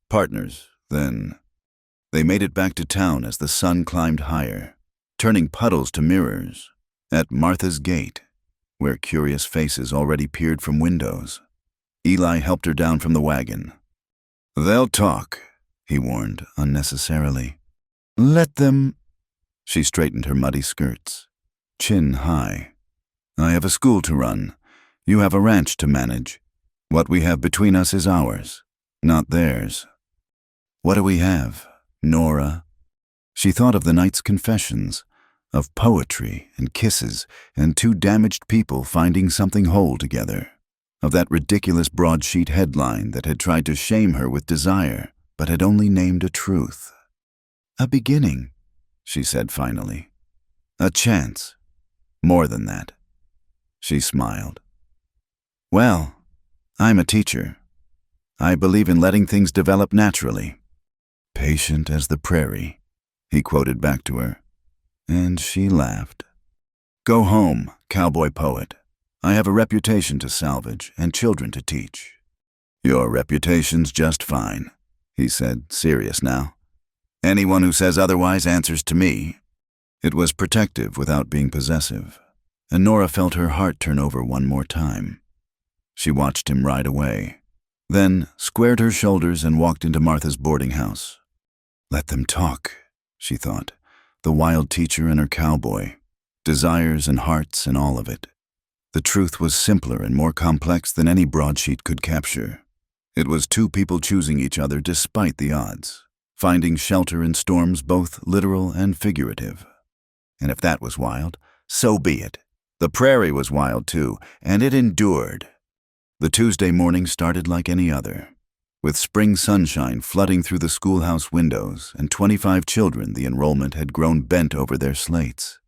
Partners, then. They made it back to town as the sun climbed higher, turning puddles to mirrors, at Martha's gate, where curious faces already peered from windows. Eli helped her down from the wagon. They'll talk, he warned unnecessarily. Let them. She straightened her muddy skirts, chin high. I have a school to run. You have a ranch to manage. What we have between us is ours, not theirs. What do we have, Nora? She thought of the night's confessions, of poetry and kisses and two damaged people finding something whole together, of that ridiculous broadsheet headline that had tried to shame her with desire, but had only named a truth. A beginning, she said finally. A chance. More than that. She smiled. Well, I'm a teacher. I believe in letting things develop naturally. Patient as the prairie, he quoted back to her, and she laughed. Go home, cowboy poet. I have a reputation to salvage and children to teach. Your reputation's just fine, he said, serious now. Anyone who says otherwise answers to me. It was protective without being possessive, and Nora felt her heart turn over one more time. She watched him ride away, then squared her shoulders and walked into Martha's boarding house. Let them talk, she thought, the wild teacher and her cowboy, desires and hearts and all of it. The truth was simpler and more complex than any broadsheet could capture. It was two people choosing each other despite the odds, finding shelter in storms both literal and figurative. And if that was wild, so be it. The prairie was wild too, and it endured. The Tuesday morning started like any other, with spring sunshine flooding through the schoolhouse windows and 25 children the enrollment had grown bent over their slates.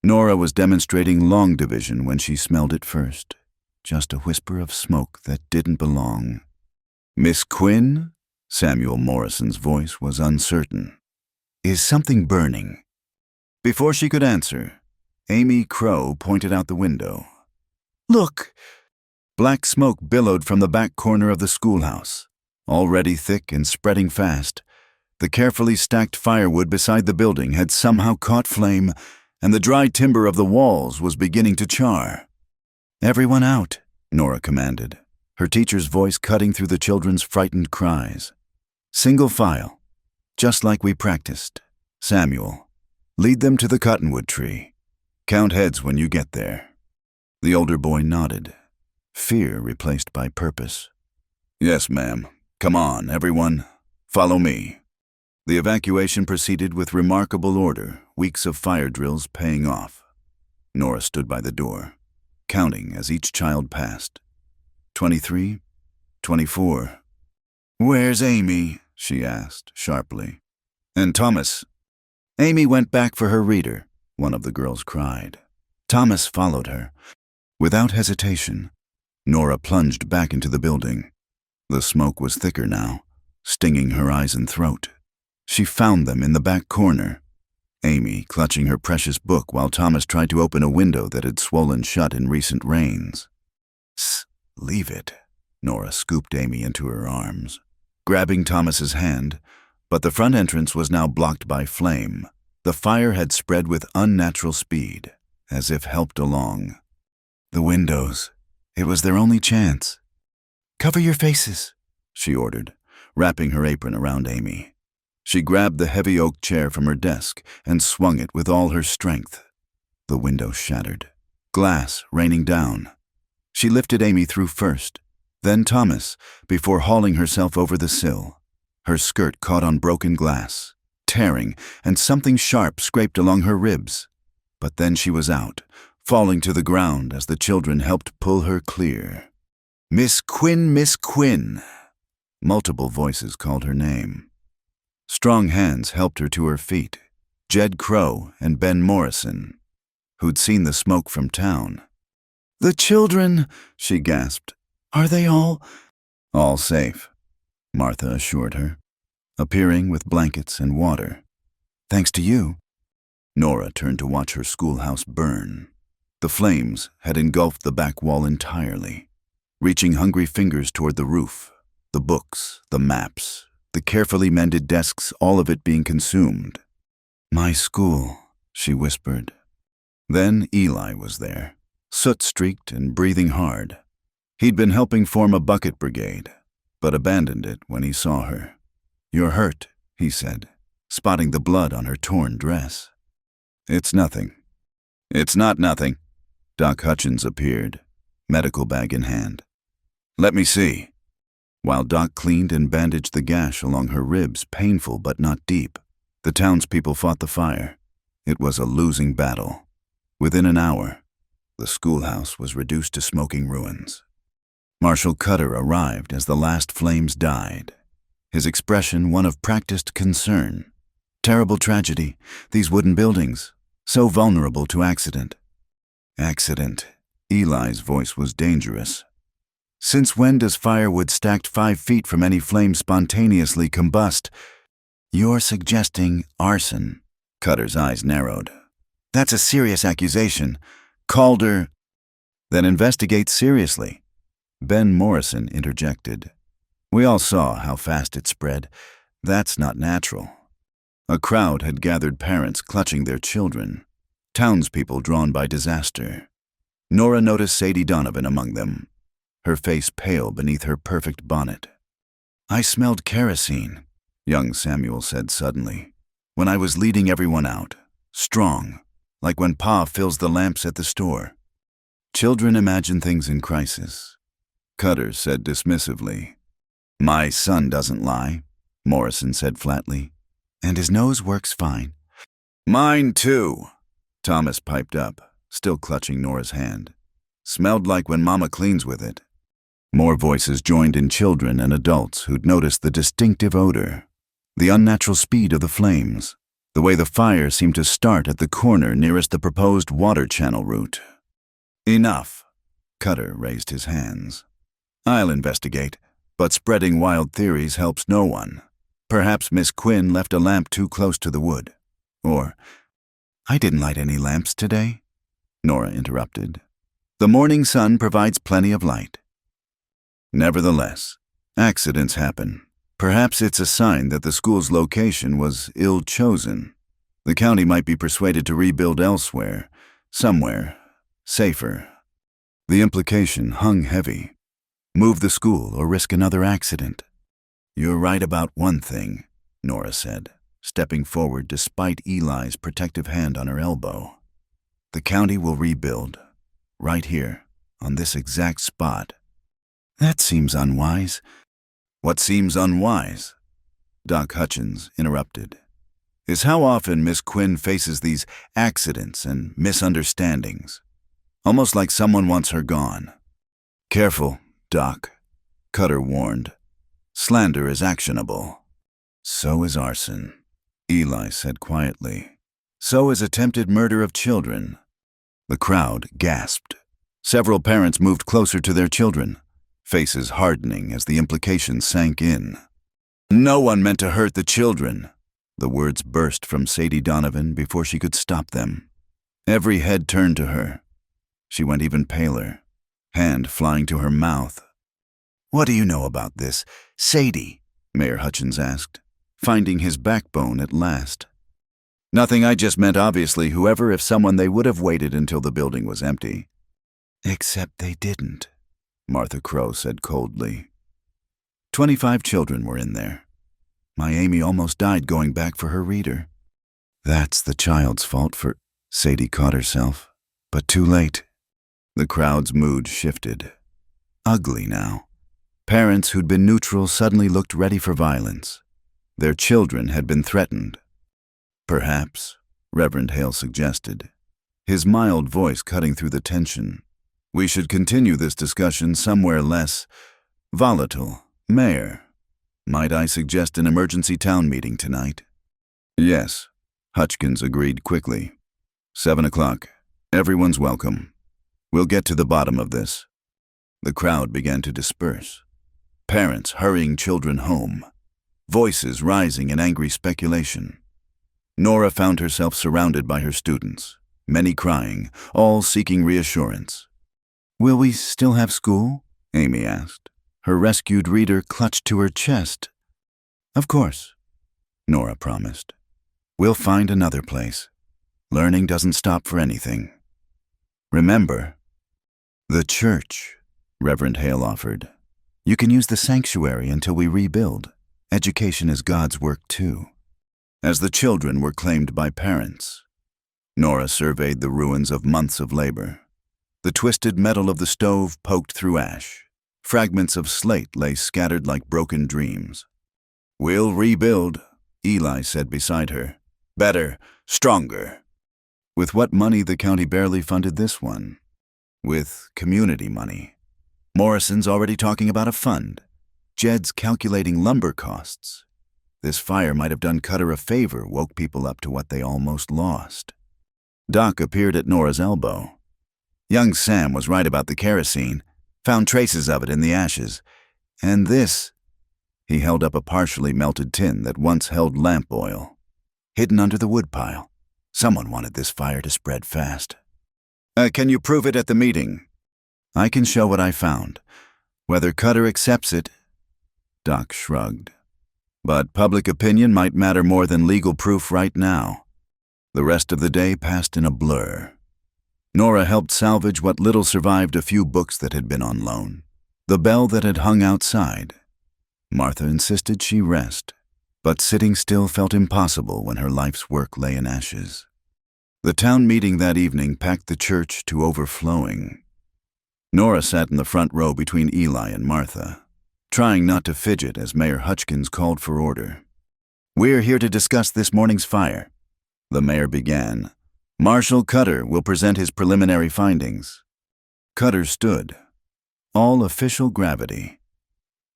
Nora was demonstrating long division when she smelled it first, just a whisper of smoke that didn't belong. Miss Quinn? Samuel Morrison's voice was uncertain. Is something burning? Before she could answer, Amy Crow pointed out the window. Look! Black smoke billowed from the back corner of the schoolhouse, already thick and spreading fast. The carefully stacked firewood beside the building had somehow caught flame, and the dry timber of the walls was beginning to char. Everyone out, Nora commanded, her teacher's voice cutting through the children's frightened cries. Single file, just like we practiced. Samuel, lead them to the cottonwood tree. Count heads when you get there. The older boy nodded, fear replaced by purpose. Yes, ma'am. Come on, everyone. Follow me. The evacuation proceeded with remarkable order, weeks of fire drills paying off. Nora stood by the door, counting as each child passed. 23, 24. Where's Amy? She asked, sharply. And Thomas? Amy went back for her reader, one of the girls cried. Thomas followed her. Without hesitation, Nora plunged back into the building. The smoke was thicker now, stinging her eyes and throat. She found them in the back corner, Amy clutching her precious book while Thomas tried to open a window that had swollen shut in recent rains. Leave it, Nora scooped Amy into her arms, grabbing Thomas's hand, but the front entrance was now blocked by flame. The fire had spread with unnatural speed, as if helped along. The windows. It was their only chance. Cover your faces, she ordered, wrapping her apron around Amy. She grabbed the heavy oak chair from her desk and swung it with all her strength. The window shattered, glass raining down. She lifted Amy through first, then Thomas, before hauling herself over the sill. Her skirt caught on broken glass, tearing, and something sharp scraped along her ribs. But then she was out, falling to the ground as the children helped pull her clear. Miss Quinn, Miss Quinn! Multiple voices called her name. Strong hands helped her to her feet, Jed Crow and Ben Morrison, who'd seen the smoke from town. The children, she gasped. Are they all? All safe, Martha assured her, appearing with blankets and water. Thanks to you. Nora turned to watch her schoolhouse burn. The flames had engulfed the back wall entirely, reaching hungry fingers toward the roof, the books, the maps, the carefully mended desks, all of it being consumed. My school, she whispered. Then Eli was there, soot-streaked and breathing hard. He'd been helping form a bucket brigade, but abandoned it when he saw her. You're hurt, he said, spotting the blood on her torn dress. It's nothing. It's not nothing. Doc Hutchins appeared, medical bag in hand. Let me see. While Doc cleaned and bandaged the gash along her ribs, painful but not deep, the townspeople fought the fire. It was a losing battle. Within an hour, the schoolhouse was reduced to smoking ruins. Marshal Cutter arrived as the last flames died, his expression one of practiced concern. Terrible tragedy, these wooden buildings, so vulnerable to accident. Accident. Eli's voice was dangerous. Since when does firewood stacked 5 feet from any flame spontaneously combust? You're suggesting arson. Cutter's eyes narrowed. That's a serious accusation. Calder. Then investigate seriously. Ben Morrison interjected. We all saw how fast it spread. That's not natural. A crowd had gathered, parents clutching their children, townspeople drawn by disaster. Nora noticed Sadie Donovan among them, her face pale beneath her perfect bonnet. I smelled kerosene, young Samuel said suddenly, when I was leading everyone out, strong, like when Pa fills the lamps at the store. Children imagine things in crisis. Cutter said dismissively. My son doesn't lie, Morrison said flatly, and his nose works fine. Mine too, Thomas piped up, still clutching Nora's hand. Smelled like when Mama cleans with it. More voices joined in, children and adults who'd noticed the distinctive odor, the unnatural speed of the flames, the way the fire seemed to start at the corner nearest the proposed water channel route. Enough, Cutter raised his hands. I'll investigate, but spreading wild theories helps no one. Perhaps Miss Quinn left a lamp too close to the wood. Or, I didn't light any lamps today, Nora interrupted. The morning sun provides plenty of light. Nevertheless, accidents happen. Perhaps it's a sign that the school's location was ill-chosen. The county might be persuaded to rebuild elsewhere, somewhere, safer. The implication hung heavy. Move the school or risk another accident. You're right about one thing, Nora said, stepping forward despite Eli's protective hand on her elbow. The county will rebuild, right here, on this exact spot. That seems unwise. What seems unwise, Doc Hutchins interrupted, is how often Miss Quinn faces these accidents and misunderstandings, almost like someone wants her gone. Careful, Doc, Cutter warned. Slander is actionable. So is arson, Eli said quietly. So is attempted murder of children. The crowd gasped. Several parents moved closer to their children, faces hardening as the implications sank in. No one meant to hurt the children. The words burst from Sadie Donovan before she could stop them. Every head turned to her. She went even paler, hand flying to her mouth. What do you know about this, Sadie? Mayor Hutchins asked, finding his backbone at last. Nothing, I just meant obviously whoever, if someone, they would have waited until the building was empty. Except they didn't, Martha Crow said coldly. 25 children were in there. My Amy almost died going back for her reader. That's the child's fault for... Sadie caught herself, but too late. The crowd's mood shifted. Ugly now. Parents who'd been neutral suddenly looked ready for violence. Their children had been threatened. Perhaps, Reverend Hale suggested, his mild voice cutting through the tension, we should continue this discussion somewhere less volatile. Mayor, might I suggest an emergency town meeting tonight? Yes, Hutchins agreed quickly. 7 o'clock. Everyone's welcome. We'll get to the bottom of this. The crowd began to disperse. Parents hurrying children home. Voices rising in angry speculation. Nora found herself surrounded by her students, many crying, all seeking reassurance. Will we still have school? Amy asked. Her rescued reader clutched to her chest. Of course, Nora promised. We'll find another place. Learning doesn't stop for anything. Remember, the church, Reverend Hale offered. You can use the sanctuary until we rebuild. Education is God's work too. As the children were claimed by parents, Nora surveyed the ruins of months of labor. The twisted metal of the stove poked through ash. Fragments of slate lay scattered like broken dreams. We'll rebuild, Eli said beside her. Better, stronger. With what money the county barely funded this one? With community money. Morrison's already talking about a fund. Jed's calculating lumber costs. This fire might have done Cutter a favor, woke people up to what they almost lost. Doc appeared at Nora's elbow. Young Sam was right about the kerosene, found traces of it in the ashes. And this, He held up a partially melted tin that once held lamp oil. Hidden under the woodpile. Someone wanted this fire to spread fast. Can you prove it at the meeting? I can show what I found. Whether Cutter accepts it... Doc shrugged. But public opinion might matter more than legal proof right now. The rest of the day passed in a blur. Nora helped salvage what little survived a few books that had been on loan. The bell that had hung outside. Martha insisted she rest, but sitting still felt impossible when her life's work lay in ashes. The town meeting that evening packed the church to overflowing. Nora sat in the front row between Eli and Martha, trying not to fidget as Mayor Hutchkins called for order. "We're here to discuss this morning's fire," the mayor began. "Marshal Cutter will present his preliminary findings." Cutter stood. All official gravity.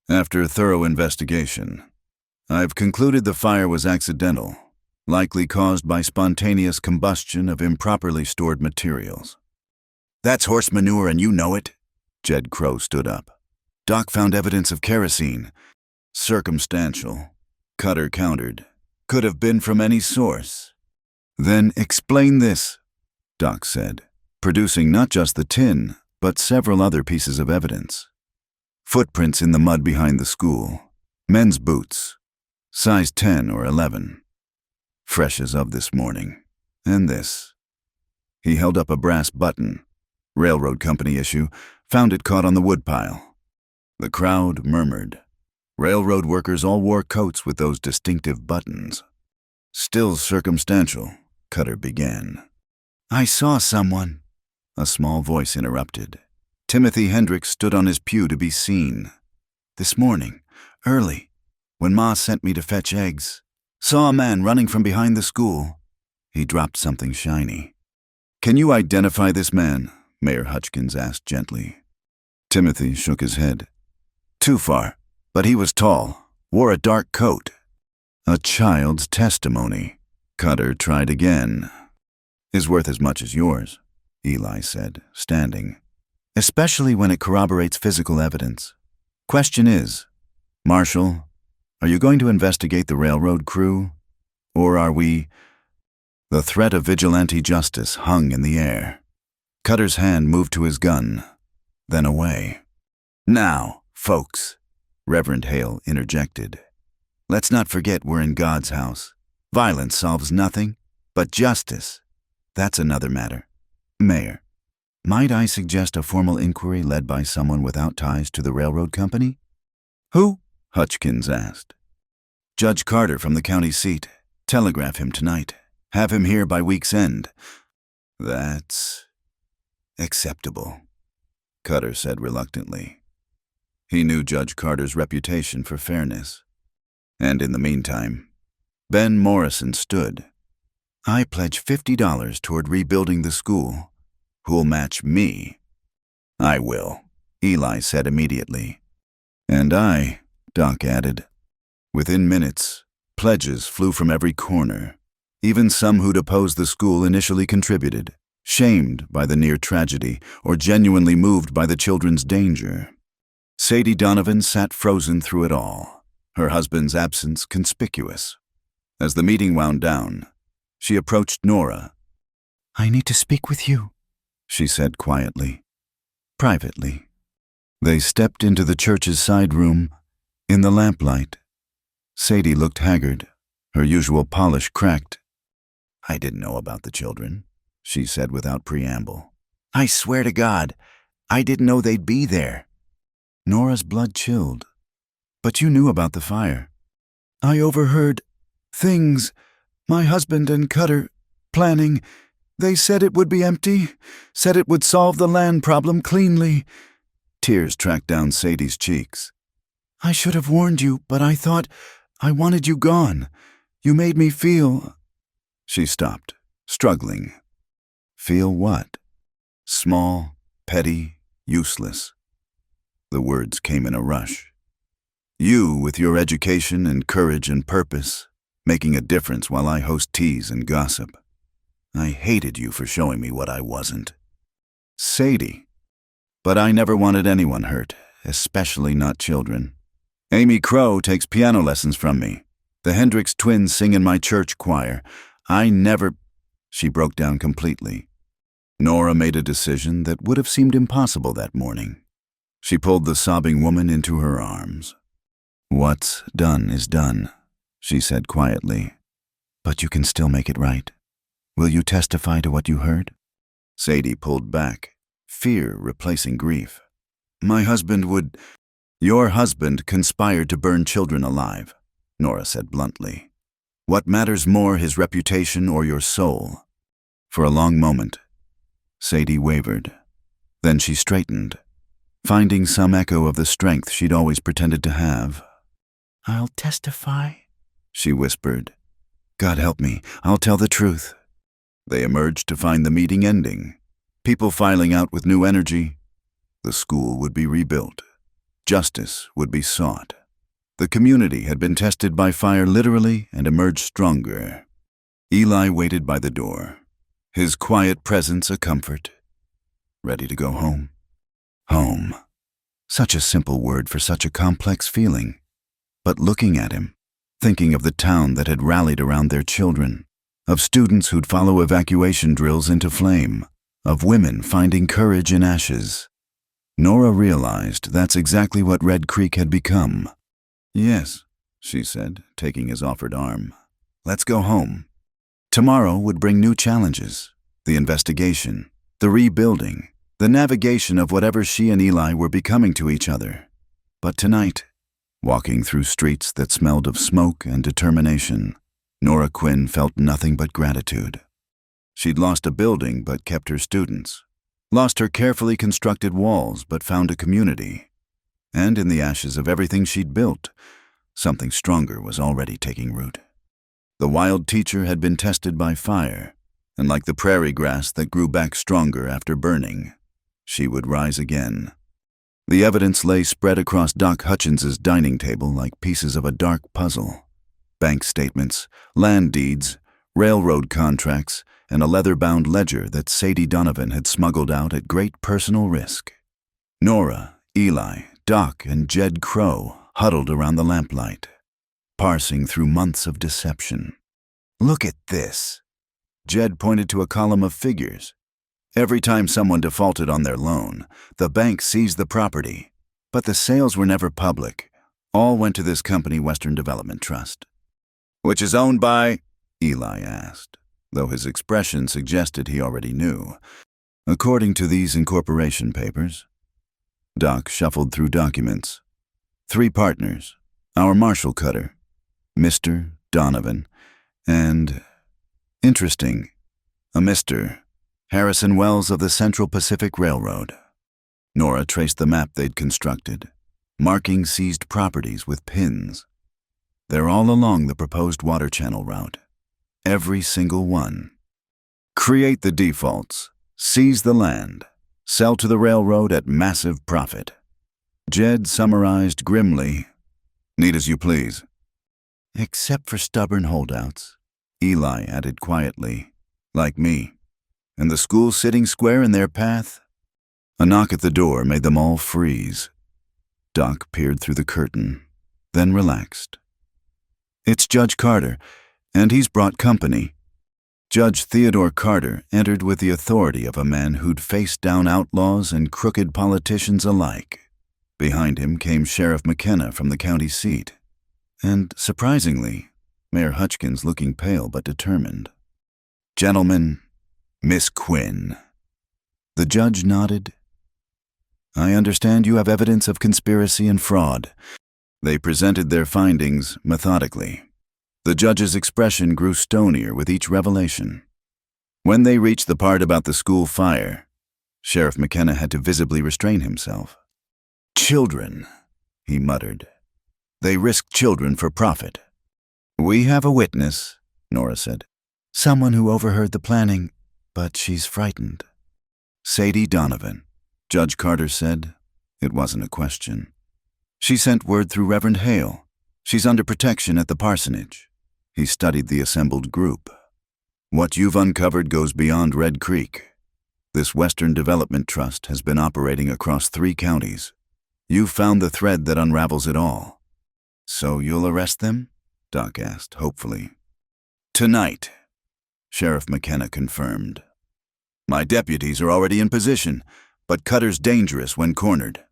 "After thorough investigation, I've concluded the fire was accidental, likely caused by spontaneous combustion of improperly stored materials." "That's horse manure and you know it." Jed Crow stood up. "Doc found evidence of kerosene." "Circumstantial," Cutter countered. "Could have been from any source." "Then explain this," Doc said, producing not just the tin, but several other pieces of evidence. Footprints in the mud behind the school. Men's boots. Size 10 or 11. Fresh as of this morning. And this. He held up a brass button. Railroad company issue. Found it caught on the woodpile. The crowd murmured. Railroad workers all wore coats with those distinctive buttons. "Still circumstantial," Cutter began. "I saw someone," a small voice interrupted. Timothy Hendricks stood on his pew to be seen. "This morning, early, when Ma sent me to fetch eggs, saw a man running from behind the school." He dropped something shiny. "Can you identify this man?" Mayor Hutchkins asked gently. Timothy shook his head. "Too far, but he was tall, wore a dark coat." "A child's testimony," Cutter tried again. "Is worth as much as yours," Eli said, standing. "Especially when it corroborates physical evidence. Question is, Marshal, are you going to investigate the railroad crew? Or are we—" The threat of vigilante justice hung in the air. Cutter's hand moved to his gun, then away. "Now, folks," Reverend Hale interjected. "let's not forget we're in God's house. Violence solves nothing, but justice, that's another matter. Mayor, might I suggest a formal inquiry led by someone without ties to the railroad company?" "Who?" Hutchkins asked. "Judge Carter from the county seat. Telegraph him tonight. Have him here by week's end." "That's acceptable," Cutter said reluctantly. He knew Judge Carter's reputation for fairness. And in the meantime, Ben Morrison stood. "I pledge $50 toward rebuilding the school. Who'll match me?" "I will," Eli said immediately. "And I," Doc added. Within minutes, pledges flew from every corner. Even some who'd opposed the school initially contributed, shamed by the near tragedy or genuinely moved by the children's danger. Sadie Donovan sat frozen through it all, her husband's absence conspicuous. As the meeting wound down, she approached Nora. "I need to speak with you," she said quietly, privately. They stepped into the church's side room. In the lamplight, Sadie looked haggard, her usual polish cracked. "I didn't know about the children," she said without preamble. "I swear to God, I didn't know they'd be there." Nora's blood chilled. "But you knew about the fire." "I overheard things. My husband and Cutter planning. They said it would be empty, said it would solve the land problem cleanly." Tears tracked down Sadie's cheeks. "I should have warned you, but I thought I wanted you gone. You made me feel—" She stopped, struggling. Feel what? Small, petty, useless. The words came in a rush. You, with your education and courage and purpose, making a difference while I host teas and gossip. I hated you for showing me what I wasn't. Sadie. But I never wanted anyone hurt, especially not children. Amy Crow takes piano lessons from me. The Hendricks twins sing in my church choir. I never... She broke down completely. Nora made a decision that would have seemed impossible that morning. She pulled the sobbing woman into her arms. "What's done is done," she said quietly. "But you can still make it right. Will you testify to what you heard?" Sadie pulled back, fear replacing grief. "My husband would..." "Your husband conspired to burn children alive," Nora said bluntly. "What matters more, his reputation or your soul?" For a long moment, Sadie wavered. Then she straightened, finding some echo of the strength she'd always pretended to have. "I'll testify," she whispered. "God help me, I'll tell the truth." They emerged to find the meeting ending, people filing out with new energy. The school would be rebuilt. Justice would be sought. The community had been tested by fire literally and emerged stronger. Eli waited by the door, his quiet presence a comfort. Ready to go home. Home. Such a simple word for such a complex feeling. But looking at him, thinking of the town that had rallied around their children, of students who'd follow evacuation drills into flame, of women finding courage in ashes, Nora realized that's exactly what Red Creek had become. "Yes," she said, taking his offered arm. "Let's go home." Tomorrow would bring new challenges, the investigation, the rebuilding, the navigation of whatever she and Eli were becoming to each other. But tonight, walking through streets that smelled of smoke and determination, Nora Quinn felt nothing but gratitude. She'd lost a building but kept her students, lost her carefully constructed walls but found a community. And in the ashes of everything she'd built, something stronger was already taking root. The wild teacher had been tested by fire, and like the prairie grass that grew back stronger after burning, she would rise again. The evidence lay spread across Doc Hutchins's dining table like pieces of a dark puzzle. Bank statements, land deeds, railroad contracts, and a leather-bound ledger that Sadie Donovan had smuggled out at great personal risk. Nora, Eli, Doc, and Jed Crow huddled around the lamplight, parsing through months of deception. "Look at this." Jed pointed to a column of figures. Every time someone defaulted on their loan, the bank seized the property, but the sales were never public. All went to this company, Western Development Trust. "Which is owned by?" Eli asked, though his expression suggested he already knew. "According to these incorporation papers." Doc shuffled through documents. 3 partners, our Marshall cutter, Mr. Donovan, and, interesting, a Mr. Harrison Wells of the Central Pacific Railroad. Nora traced the map they'd constructed, marking seized properties with pins. They're all along the proposed water channel route. Every single one. Create the defaults, seize the land, sell to the railroad at massive profit. Jed summarized grimly, "Neat as you please." "Except for stubborn holdouts," Eli added quietly, "like me. And the school sitting square in their path?" A knock at the door made them all freeze. Doc peered through the curtain, then relaxed. "It's Judge Carter, and he's brought company." Judge Theodore Carter entered with the authority of a man who'd faced down outlaws and crooked politicians alike. Behind him came Sheriff McKenna from the county seat. And, surprisingly, Mayor Hutchins looking pale but determined. "Gentlemen, Miss Quinn." The judge nodded. "I understand you have evidence of conspiracy and fraud." They presented their findings methodically. The judge's expression grew stonier with each revelation. When they reached the part about the school fire, Sheriff McKenna had to visibly restrain himself. "Children," he muttered. "They risked children for profit." "We have a witness," Nora said. "Someone who overheard the planning, but she's frightened." "Sadie Donovan," Judge Carter said. It wasn't a question. "She sent word through Reverend Hale. She's under protection at the parsonage." He studied the assembled group. "What you've uncovered goes beyond Red Creek. This Western Development Trust has been operating across 3 counties. You've found the thread that unravels it all. So you'll arrest them? Doc asked, hopefully. Tonight, Sheriff McKenna confirmed. My deputies are already in position, but Cutter's dangerous when cornered.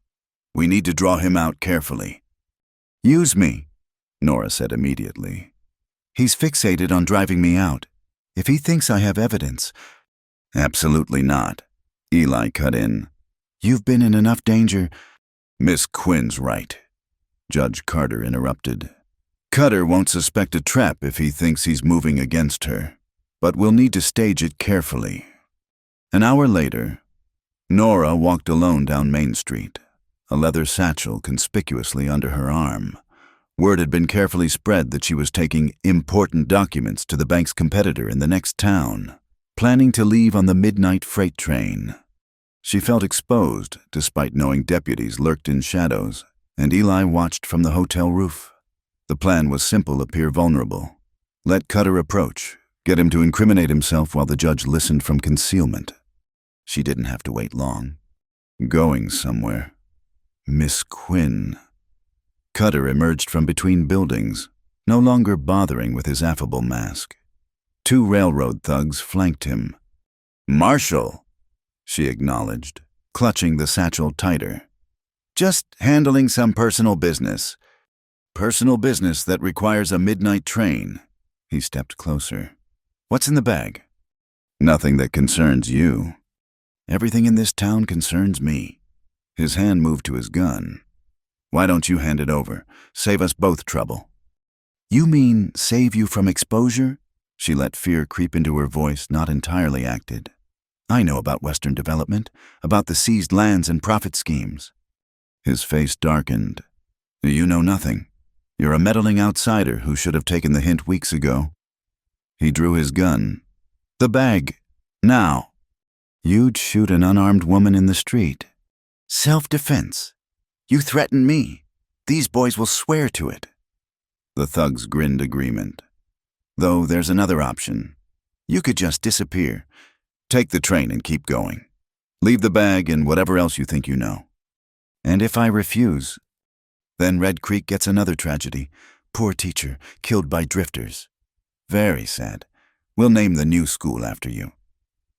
We need to draw him out carefully. Use me, Nora said immediately. He's fixated on driving me out. If he thinks I have evidence... Absolutely not, Eli cut in. You've been in enough danger... Miss Quinn's right, Judge Carter interrupted. Cutter won't suspect a trap if he thinks he's moving against her, but we'll need to stage it carefully. An hour later, Nora walked alone down Main Street, a leather satchel conspicuously under her arm. Word had been carefully spread that she was taking important documents to the bank's competitor in the next town, planning to leave on the midnight freight train. She felt exposed, despite knowing deputies lurked in shadows, and Eli watched from the hotel roof. The plan was simple: appear vulnerable. Let Cutter approach, get him to incriminate himself while the judge listened from concealment. She didn't have to wait long. Going somewhere. Miss Quinn. Cutter emerged from between buildings, no longer bothering with his affable mask. 2 railroad thugs flanked him. Marshal, she acknowledged, clutching the satchel tighter. Just handling some personal business. Personal business that requires a midnight train. He stepped closer. What's in the bag? Nothing that concerns you. Everything in this town concerns me. His hand moved to his gun. Why don't you hand it over? Save us both trouble. You mean save you from exposure? She let fear creep into her voice, not entirely acted. I know about Western development, about the seized lands and profit schemes. His face darkened. You know nothing. You're a meddling outsider who should have taken the hint weeks ago. He drew his gun. The bag. Now. You'd shoot an unarmed woman in the street. Self-defense. You threaten me. These boys will swear to it. The thugs grinned agreement. Though there's another option. You could just disappear. Take the train and keep going. Leave the bag and whatever else you think you know. And if I refuse, then Red Creek gets another tragedy. Poor teacher, killed by drifters. Very sad. We'll name the new school after you.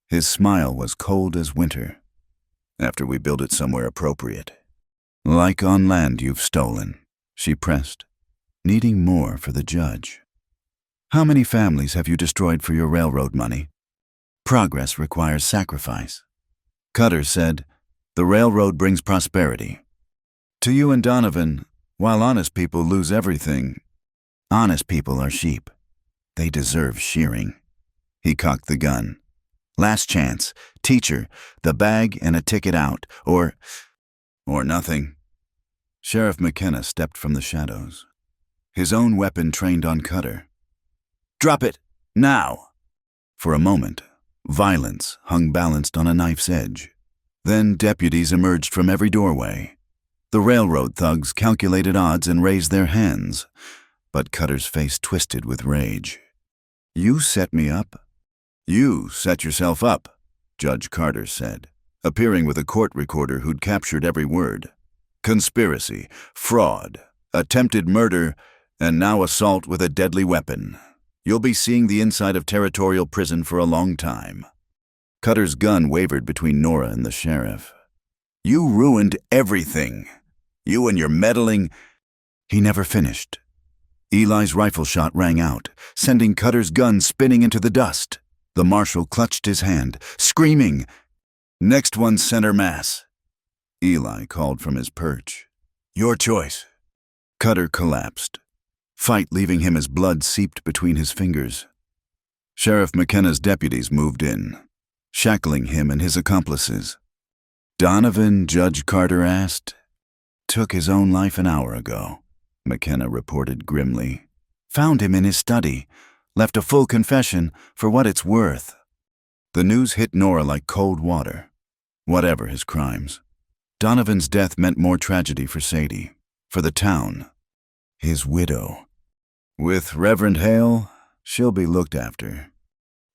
His smile was cold as winter. After we build it somewhere appropriate. Like on land you've stolen, she pressed, needing more for the judge. How many families have you destroyed for your railroad money? Progress requires sacrifice. Cutter said, the railroad brings prosperity. To you and Donovan, while honest people lose everything, honest people are sheep. They deserve shearing. He cocked the gun. Last chance. Teacher, the bag and a ticket out, or nothing. Sheriff McKenna stepped from the shadows. His own weapon trained on Cutter. Drop it, now! For a moment, violence hung balanced on a knife's edge. Then deputies emerged from every doorway. The railroad thugs calculated odds and raised their hands, but Cutter's face twisted with rage. You set me up? You set yourself up, Judge Carter said, appearing with a court recorder who'd captured every word. Conspiracy, fraud, attempted murder, and now assault with a deadly weapon. You'll be seeing the inside of Territorial Prison for a long time. Cutter's gun wavered between Nora and the sheriff. You ruined everything. You and your meddling... He never finished. Eli's rifle shot rang out, sending Cutter's gun spinning into the dust. The marshal clutched his hand, screaming, Next one, center mass. Eli called from his perch. Your choice. Cutter collapsed, fight leaving him as blood seeped between his fingers. Sheriff McKenna's deputies moved in, shackling him and his accomplices. Donovan, Judge Carter asked. Took his own life an hour ago, McKenna reported grimly. Found him in his study, left a full confession for what it's worth. The news hit Nora like cold water. Whatever his crimes, Donovan's death meant more tragedy for Sadie, for the town, his widow. With Reverend Hale, she'll be looked after.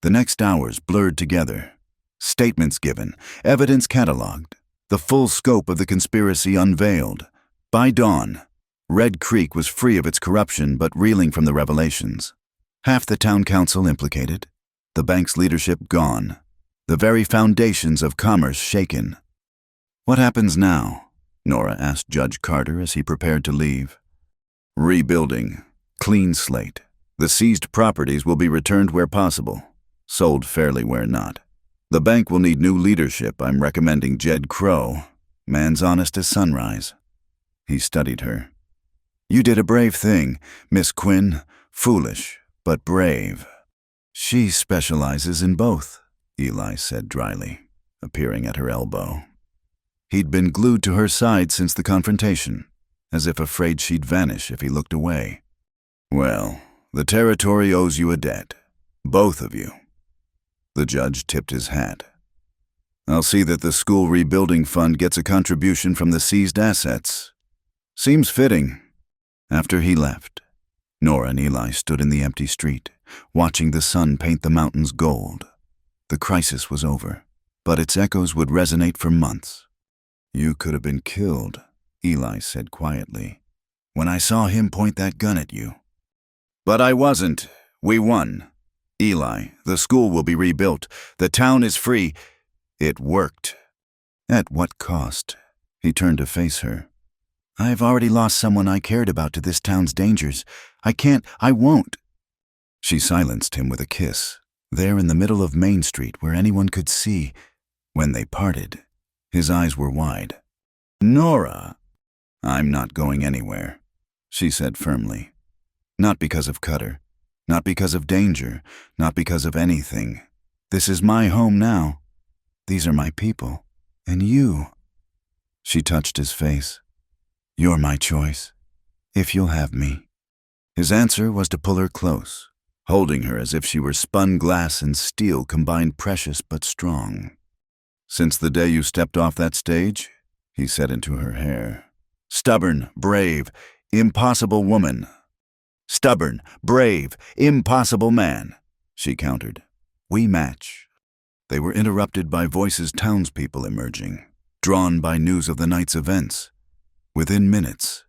The next hours blurred together. Statements given, evidence cataloged, the full scope of the conspiracy unveiled. By dawn, Red Creek was free of its corruption but reeling from the revelations. Half the town council implicated, the bank's leadership gone, the very foundations of commerce shaken. "What happens now?" Nora asked Judge Carter as he prepared to leave. "Rebuilding. Clean slate. The seized properties will be returned where possible, sold fairly where not. The bank will need new leadership. I'm recommending Jed Crow. Man's honest as sunrise." He studied her. "You did a brave thing, Miss Quinn. Foolish, but brave." "She specializes in both," Eli said dryly, appearing at her elbow. He'd been glued to her side since the confrontation, as if afraid she'd vanish if he looked away. "Well, the territory owes you a debt. Both of you." The judge tipped his hat. "I'll see that the school rebuilding fund gets a contribution from the seized assets." "Seems fitting." After he left, Nora and Eli stood in the empty street, watching the sun paint the mountains gold. The crisis was over, but its echoes would resonate for months. "You could have been killed," Eli said quietly, "when I saw him point that gun at you." "But I wasn't. We won. Eli, the school will be rebuilt. The town is free. It worked." "At what cost?" He turned to face her. "I've already lost someone I cared about to this town's dangers. I won't." She silenced him with a kiss, there in the middle of Main Street where anyone could see. When they parted, his eyes were wide. "Nora!" "I'm not going anywhere," she said firmly. "Not because of Cutter. Not because of danger. Not because of anything. This is my home now. These are my people. And you." She touched his face. "You're my choice, if you'll have me." His answer was to pull her close, holding her as if she were spun glass and steel combined, precious but strong. "Since the day you stepped off that stage," he said into her hair. "Stubborn, brave, impossible woman." "Stubborn, brave, impossible man," she countered. "We match." They were interrupted by voices townspeople emerging, drawn by news of the night's events. Within minutes,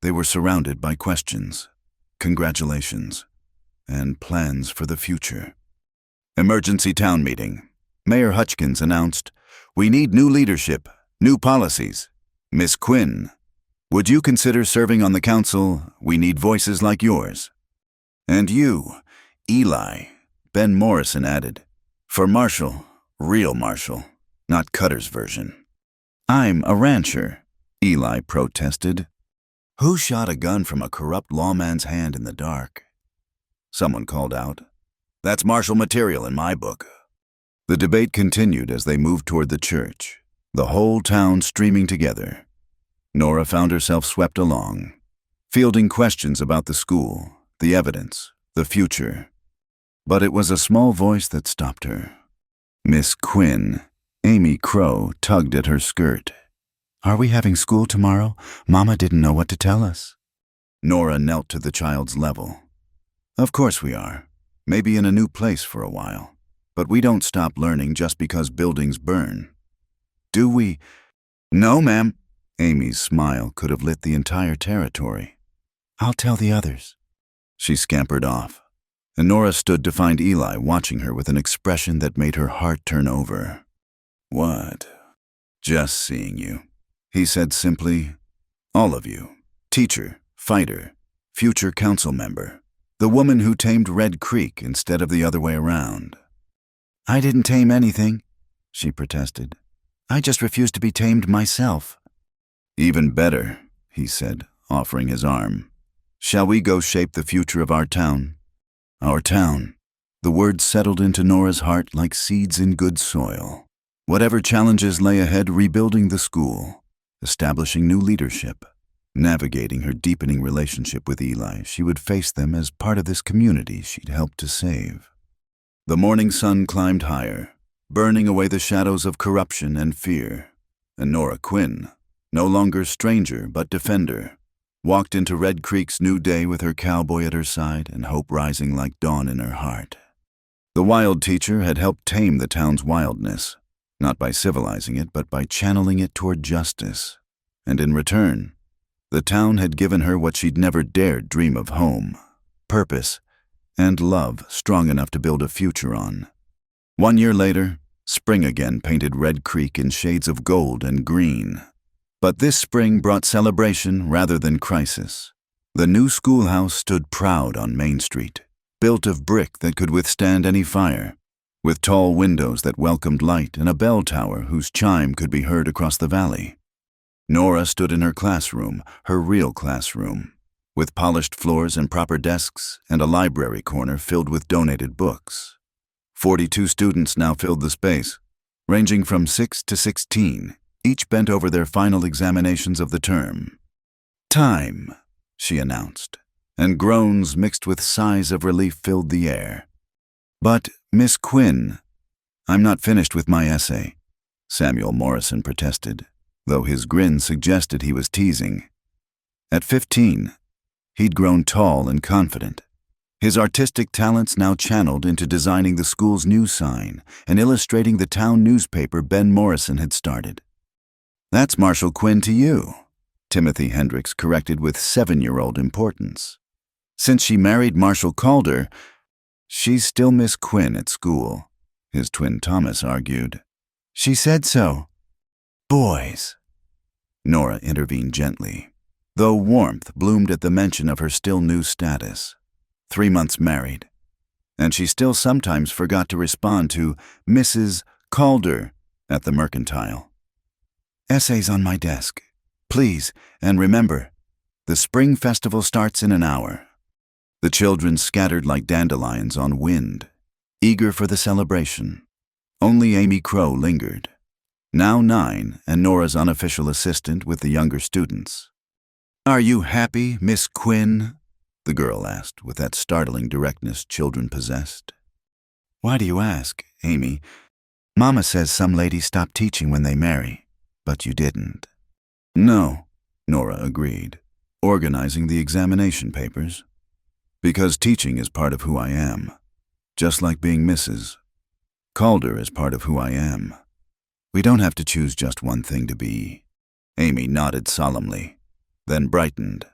they were surrounded by questions, congratulations, and plans for the future. Emergency town meeting. Mayor Hutchkins announced, "We need new leadership, new policies. Miss Quinn, would you consider serving on the council? We need voices like yours." "And you, Eli," Ben Morrison added, "for Marshall, real Marshall, not Cutter's version." "I'm a rancher," Eli protested. "Who shot a gun from a corrupt lawman's hand in the dark?" Someone called out, "That's Marshall material in my book." The debate continued as they moved toward the church, the whole town streaming together. Nora found herself swept along, fielding questions about the school, the evidence, the future. But it was a small voice that stopped her. Miss Quinn, Amy Crow, tugged at her skirt. "Are we having school tomorrow? Mama didn't know what to tell us." Nora knelt to the child's level. "Of course we are. Maybe in a new place for a while. But we don't stop learning just because buildings burn. Do we?" "No, ma'am." Amy's smile could have lit the entire territory. "I'll tell the others." She scampered off, and Nora stood to find Eli watching her with an expression that made her heart turn over. "What?" "Just seeing you," he said simply. "All of you. Teacher, fighter, future council member. The woman who tamed Red Creek instead of the other way around." "I didn't tame anything," she protested. "I just refused to be tamed myself." "Even better," he said, offering his arm. "Shall we go shape the future of our town?" Our town. The words settled into Nora's heart like seeds in good soil. Whatever challenges lay ahead, rebuilding the school, establishing new leadership, navigating her deepening relationship with Eli, she would face them as part of this community she'd helped to save. The morning sun climbed higher, burning away the shadows of corruption and fear, and Nora Quinn, no longer stranger but defender, walked into Red Creek's new day with her cowboy at her side and hope rising like dawn in her heart. The wild teacher had helped tame the town's wildness, not by civilizing it, but by channeling it toward justice. And in return, The town had given her what she'd never dared dream of: home, purpose, and love strong enough to build a future on. 1 year later, spring again painted Red Creek in shades of gold and green. But this spring brought celebration rather than crisis. The new schoolhouse stood proud on Main Street, built of brick that could withstand any fire, with tall windows that welcomed light and a bell tower whose chime could be heard across the valley. Nora stood in her classroom, her real classroom, with polished floors and proper desks and a library corner filled with donated books. 42 students now filled the space, ranging from 6 to 16, each bent over their final examinations of the term. "Time," she announced, and groans mixed with sighs of relief filled the air. "But, Miss Quinn, I'm not finished with my essay," Samuel Morrison protested, though his grin suggested he was teasing. At 15, he'd grown tall and confident, his artistic talents now channeled into designing the school's new sign and illustrating the town newspaper Ben Morrison had started. "That's Marshall Quinn to you," Timothy Hendricks corrected with 7-year-old importance. "Since she married Marshall Calder, she's still Miss Quinn at school," his twin Thomas argued. "She said so." "Boys," Nora intervened gently, though warmth bloomed at the mention of her still new status. 3 months married, and she still sometimes forgot to respond to Mrs. Calder at the Mercantile. "Essays on my desk, please, and remember, the spring festival starts in an hour." The children scattered like dandelions on wind, eager for the celebration. Only Amy Crow lingered, now 9 and Nora's unofficial assistant with the younger students. "Are you happy, Miss Quinn?" the girl asked with that startling directness children possessed. "Why do you ask, Amy? Mama says some ladies stop teaching when they marry, but you didn't." "No," Nora agreed, organizing the examination papers. "Because teaching is part of who I am, just like being Mrs. Calder is part of who I am. We don't have to choose just one thing to be." Amy nodded solemnly, then brightened.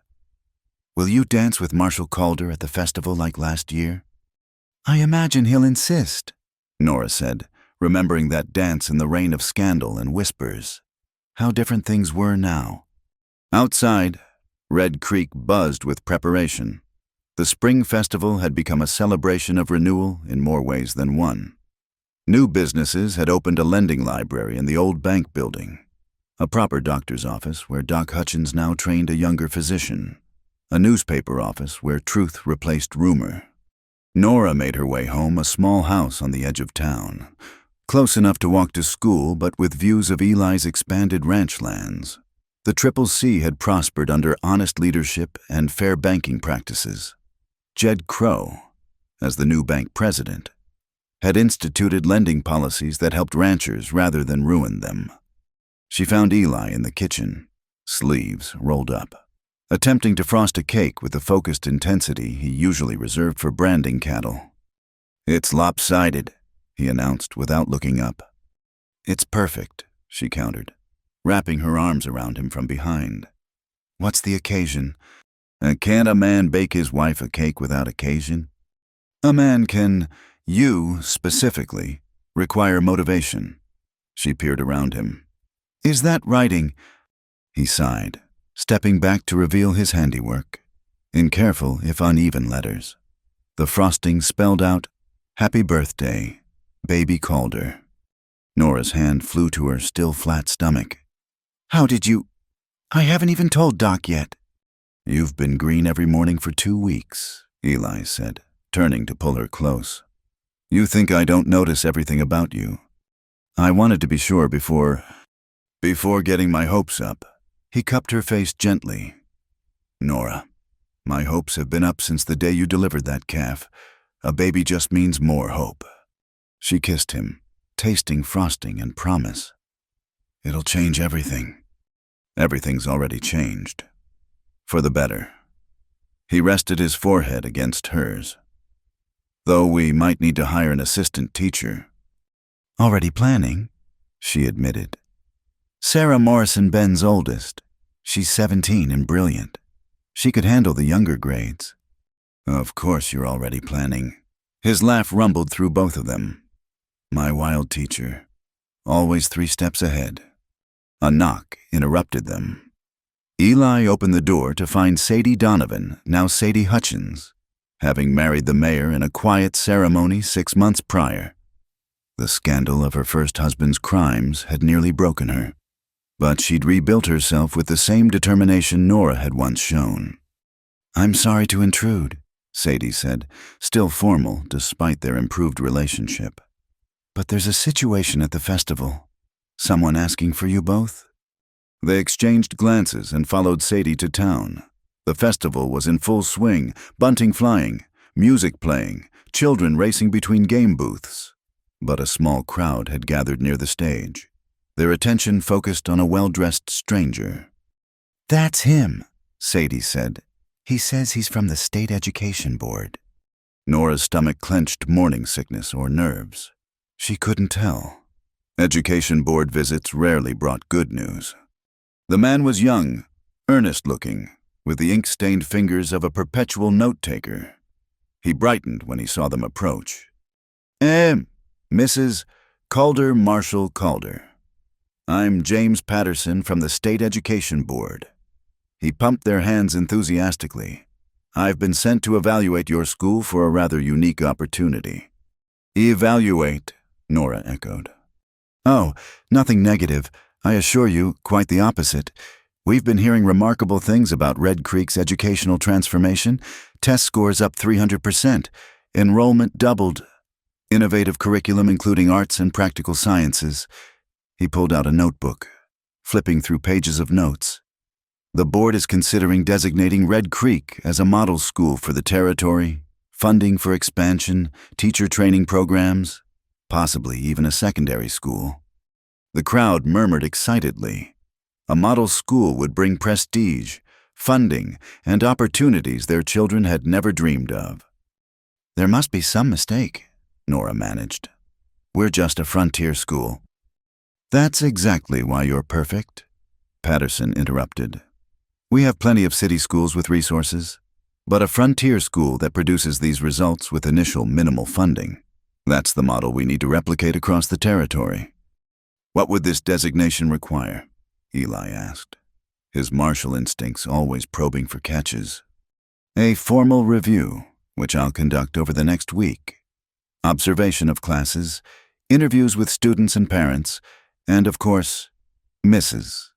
"Will you dance with Marshall Calder at the festival like last year?" "I imagine he'll insist," Nora said, remembering that dance in the reign of scandal and whispers. How different things were now. Outside, Red Creek buzzed with preparation. The spring festival had become a celebration of renewal in more ways than one. New businesses had opened a lending library in the old bank building, a proper doctor's office where Doc Hutchins now trained a younger physician, a newspaper office where truth replaced rumor. Nora made her way home, a small house on the edge of town, close enough to walk to school but with views of Eli's expanded ranch lands. The Triple C had prospered under honest leadership and fair banking practices. Jed Crow, as the new bank president, had instituted lending policies that helped ranchers rather than ruin them. She found Eli in the kitchen, sleeves rolled up, attempting to frost a cake with the focused intensity he usually reserved for branding cattle. "It's lopsided," he announced without looking up. "It's perfect," she countered, wrapping her arms around him from behind. "What's the occasion?" "Can't a man bake his wife a cake without occasion?" "A man can, you specifically, require motivation." She peered around him. "Is that writing?" He sighed, stepping back to reveal his handiwork, in careful if uneven letters. The frosting spelled out, "Happy Birthday, Baby Calder." Nora's hand flew to her still flat stomach. "How did you? I haven't even told Doc yet." "You've been green every morning for 2 weeks, Eli said, turning to pull her close. "You think I don't notice everything about you. I wanted to be sure before getting my hopes up." He cupped her face gently. "Nora, my hopes have been up since the day you delivered that calf. A baby just means more hope." She kissed him, tasting frosting and promise. "It'll change everything." "Everything's already changed. For the better." He rested his forehead against hers. "Though we might need to hire an assistant teacher." "Already planning," she admitted. "Sarah Morrison, Ben's oldest. She's 17 and brilliant. She could handle the younger grades. Of course you're already planning. His laugh rumbled through both of them. My wild teacher, always 3 steps ahead. A knock interrupted them. Eli opened the door to find Sadie Donovan, now Sadie Hutchins, having married the mayor in a quiet ceremony 6 months prior. The scandal of her first husband's crimes had nearly broken her, but she'd rebuilt herself with the same determination Nora had once shown. "I'm sorry to intrude," Sadie said, still formal despite their improved relationship. "But there's a situation at the festival. Someone asking for you both?" They exchanged glances and followed Sadie to town. The festival was in full swing, bunting flying, music playing, children racing between game booths. But a small crowd had gathered near the stage, their attention focused on a well-dressed stranger. "That's him," Sadie said. "He says he's from the State Education Board." Nora's stomach clenched morning sickness or nerves. She couldn't tell. Education Board visits rarely brought good news. The man was young, earnest-looking, with the ink-stained fingers of a perpetual note-taker. He brightened when he saw them approach. Mrs. Calder Marshall Calder. I'm James Patterson from the State Education Board." He pumped their hands enthusiastically. "I've been sent to evaluate your school for a rather unique opportunity." "Evaluate," Nora echoed. "Oh, nothing negative. I assure you, quite the opposite. We've been hearing remarkable things about Red Creek's educational transformation. Test scores up 300%. Enrollment doubled. Innovative curriculum including arts and practical sciences." He pulled out a notebook, flipping through pages of notes. "The board is considering designating Red Creek as a model school for the territory, funding for expansion, teacher training programs, possibly even a secondary school." The crowd murmured excitedly. A model school would bring prestige, funding, and opportunities their children had never dreamed of. "There must be some mistake," Nora managed. "We're just a frontier school." "That's exactly why you're perfect," Patterson interrupted. "We have plenty of city schools with resources, but a frontier school that produces these results with initial minimal funding, that's the model we need to replicate across the territory." "What would this designation require?" Eli asked, his martial instincts always probing for catches. "A formal review, which I'll conduct over the next week. Observation of classes, interviews with students and parents, and, of course, Mrs.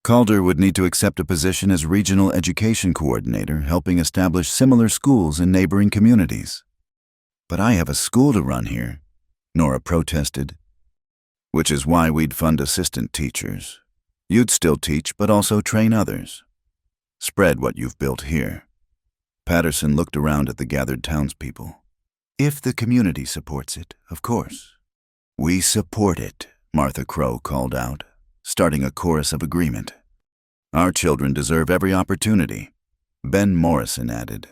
Calder would need to accept a position as Regional Education Coordinator, helping establish similar schools in neighboring communities." "But I have a school to run here," Nora protested. "Which is why we'd fund assistant teachers. You'd still teach, but also train others. Spread what you've built here." Patterson looked around at the gathered townspeople. "If the community supports it, of course." "We support it," Martha Crow called out, starting a chorus of agreement. "Our children deserve every opportunity," Ben Morrison added.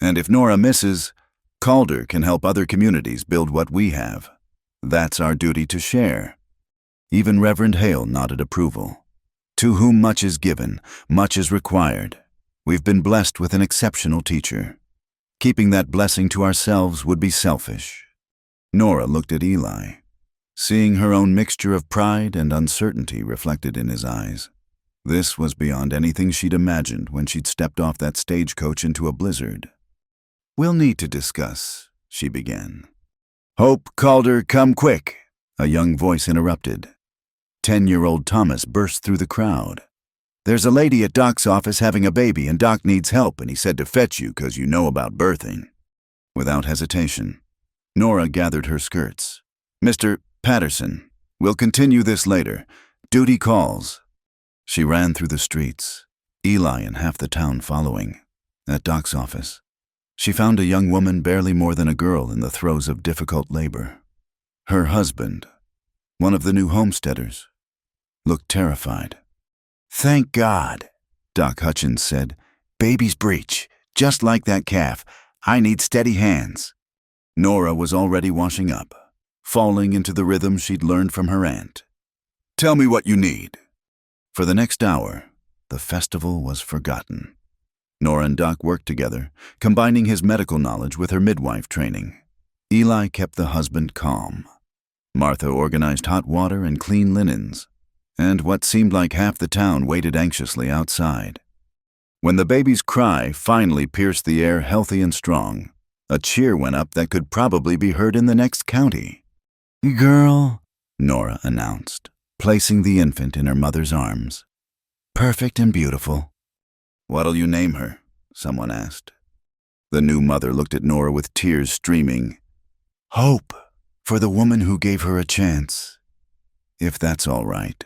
"And if Nora misses, Calder can help other communities build what we have. That's our duty to share." Even Reverend Hale nodded approval. "To whom much is given, much is required. We've been blessed with an exceptional teacher. Keeping that blessing to ourselves would be selfish." Nora looked at Eli, seeing her own mixture of pride and uncertainty reflected in his eyes. This was beyond anything she'd imagined when she'd stepped off that stagecoach into a blizzard. "We'll need to discuss," she began. "Hope, Calder, come quick," a young voice interrupted. 10-year-old Thomas burst through the crowd. "There's a lady at Doc's office having a baby, and Doc needs help, and he said to fetch you 'cause you know about birthing." Without hesitation, Nora gathered her skirts. "Mr. Patterson, we'll continue this later. Duty calls." She ran through the streets, Eli and half the town following. At Doc's office, she found a young woman barely more than a girl in the throes of difficult labor. Her husband, one of the new homesteaders, looked terrified. "Thank God," Doc Hutchins said. "Baby's breech, just like that calf. I need steady hands." Nora was already washing up, falling into the rhythm she'd learned from her aunt. "Tell me what you need." For the next hour, the festival was forgotten. Nora and Doc worked together, combining his medical knowledge with her midwife training. Eli kept the husband calm. Martha organized hot water and clean linens, and what seemed like half the town waited anxiously outside. When the baby's cry finally pierced the air healthy and strong, a cheer went up that could probably be heard in the next county. "Girl," Nora announced, placing the infant in her mother's arms. "Perfect and beautiful." "What'll you name her?" someone asked. The new mother looked at Nora with tears streaming. "Hope, for the woman who gave her a chance. If that's all right."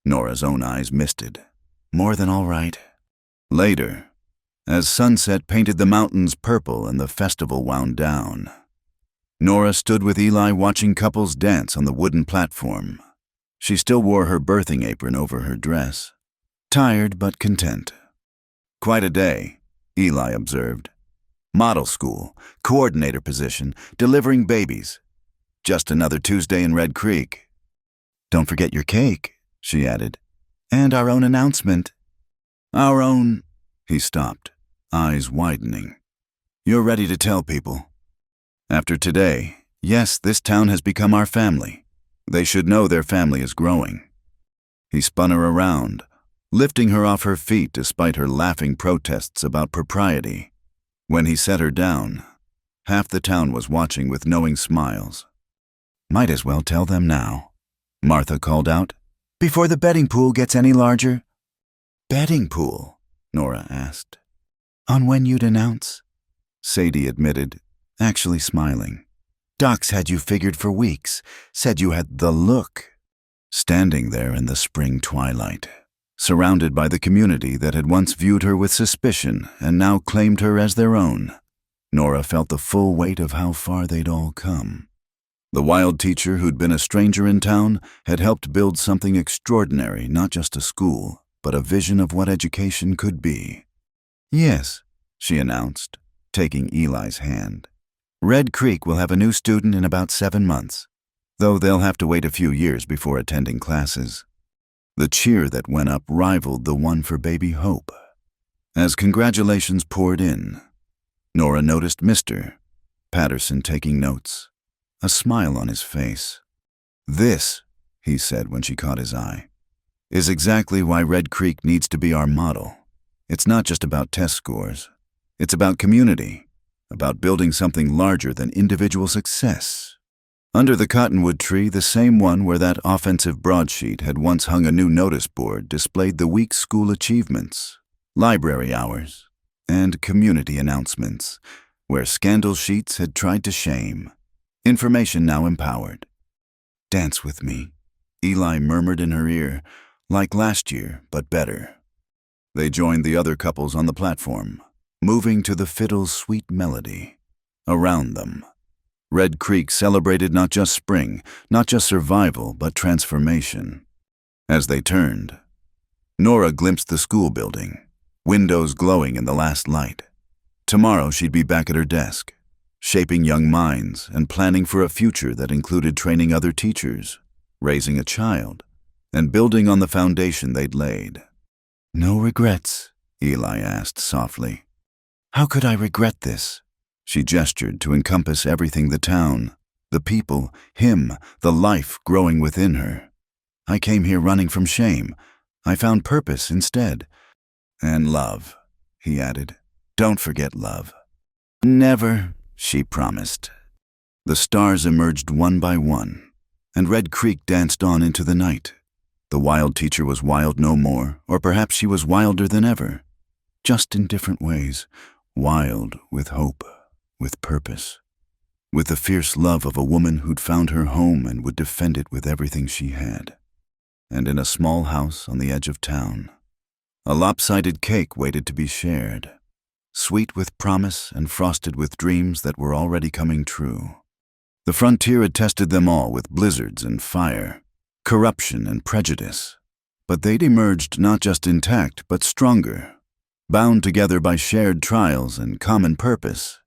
Nora's own eyes misted. More than all right. Later, as sunset painted the mountains purple and the festival wound down, Nora stood with Eli watching couples dance on the wooden platform. She still wore her birthing apron over her dress, tired but content. "Quite a day," Eli observed. "Model school, coordinator position, delivering babies. Just another Tuesday in Red Creek." "Don't forget your cake," she added. "And our own announcement." "Our own—" He stopped, eyes widening. "You're ready to tell people. After today, yes, this town has become our family. They should know their family is growing." He spun her around, lifting her off her feet despite her laughing protests about propriety. When he set her down, half the town was watching with knowing smiles. "Might as well tell them now," Martha called out, "before the betting pool gets any larger." "Betting pool?" Nora asked. "On when you'd announce," Sadie admitted, actually smiling. "Doc's had you figured for weeks, said you had the look." Standing there in the spring twilight, surrounded by the community that had once viewed her with suspicion and now claimed her as their own, Nora felt the full weight of how far they'd all come. The wild teacher who'd been a stranger in town had helped build something extraordinary, not just a school, but a vision of what education could be. "Yes," she announced, taking Eli's hand. "Red Creek will have a new student in about 7 months, though they'll have to wait a few years before attending classes." The cheer that went up rivaled the one for baby Hope. As congratulations poured in, Nora noticed Mr. Patterson taking notes, a smile on his face. "This," he said when she caught his eye, "is exactly why Red Creek needs to be our model. It's not just about test scores. It's about community, about building something larger than individual success." Under the cottonwood tree, the same one where that offensive broadsheet had once hung a new notice board displayed the week's school achievements, library hours, and community announcements, where scandal sheets had tried to shame. Information now empowered. "Dance with me," Eli murmured in her ear, "like last year, but better." They joined the other couples on the platform, moving to the fiddle's sweet melody. Around them, Red Creek celebrated not just spring, not just survival, but transformation. As they turned, Nora glimpsed the school building, windows glowing in the last light. Tomorrow she'd be back at her desk, shaping young minds and planning for a future that included training other teachers, raising a child, and building on the foundation they'd laid. "No regrets?" Eli asked softly. "How could I regret this?" She gestured to encompass everything: the town, the people, him, the life growing within her. "I came here running from shame. I found purpose instead. And love," he added. "Don't forget love." "Never," she promised. The stars emerged one by one, and Red Creek danced on into the night. The wild teacher was wild no more, or perhaps she was wilder than ever, just in different ways, wild with hope, with purpose, with the fierce love of a woman who'd found her home and would defend it with everything she had. And in a small house on the edge of town, a lopsided cake waited to be shared, sweet with promise and frosted with dreams that were already coming true. The frontier had tested them all with blizzards and fire, corruption and prejudice, but they'd emerged not just intact but stronger, bound together by shared trials and common purpose.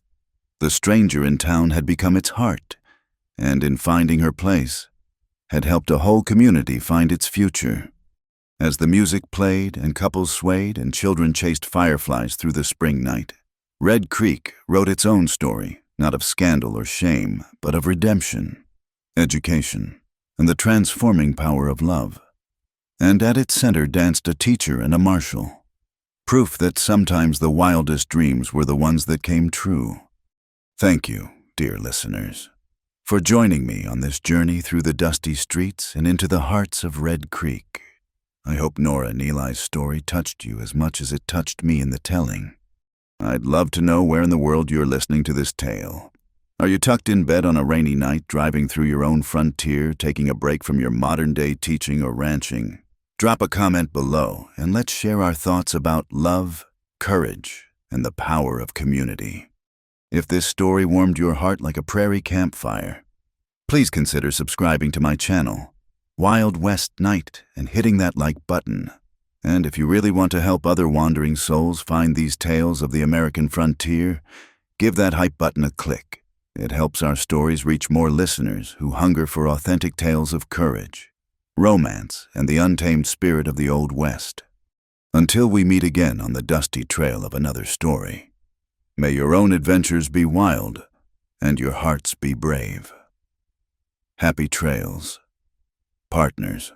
The stranger in town had become its heart, and in finding her place, had helped a whole community find its future. As the music played and couples swayed and children chased fireflies through the spring night, Red Creek wrote its own story, not of scandal or shame, but of redemption, education, and the transforming power of love. And at its center danced a teacher and a marshal, proof that sometimes the wildest dreams were the ones that came true. Thank you, dear listeners, for joining me on this journey through the dusty streets and into the hearts of Red Creek. I hope Nora and Eli's story touched you as much as it touched me in the telling. I'd love to know where in the world you're listening to this tale. Are you tucked in bed on a rainy night, driving through your own frontier, taking a break from your modern-day teaching or ranching? Drop a comment below, and let's share our thoughts about love, courage, and the power of community. If this story warmed your heart like a prairie campfire, please consider subscribing to my channel, Wild West Night, and hitting that like button. And if you really want to help other wandering souls find these tales of the American frontier, give that hype button a click. It helps our stories reach more listeners who hunger for authentic tales of courage, romance, and the untamed spirit of the Old West. Until we meet again on the dusty trail of another story, may your own adventures be wild and your hearts be brave. Happy trails, partners.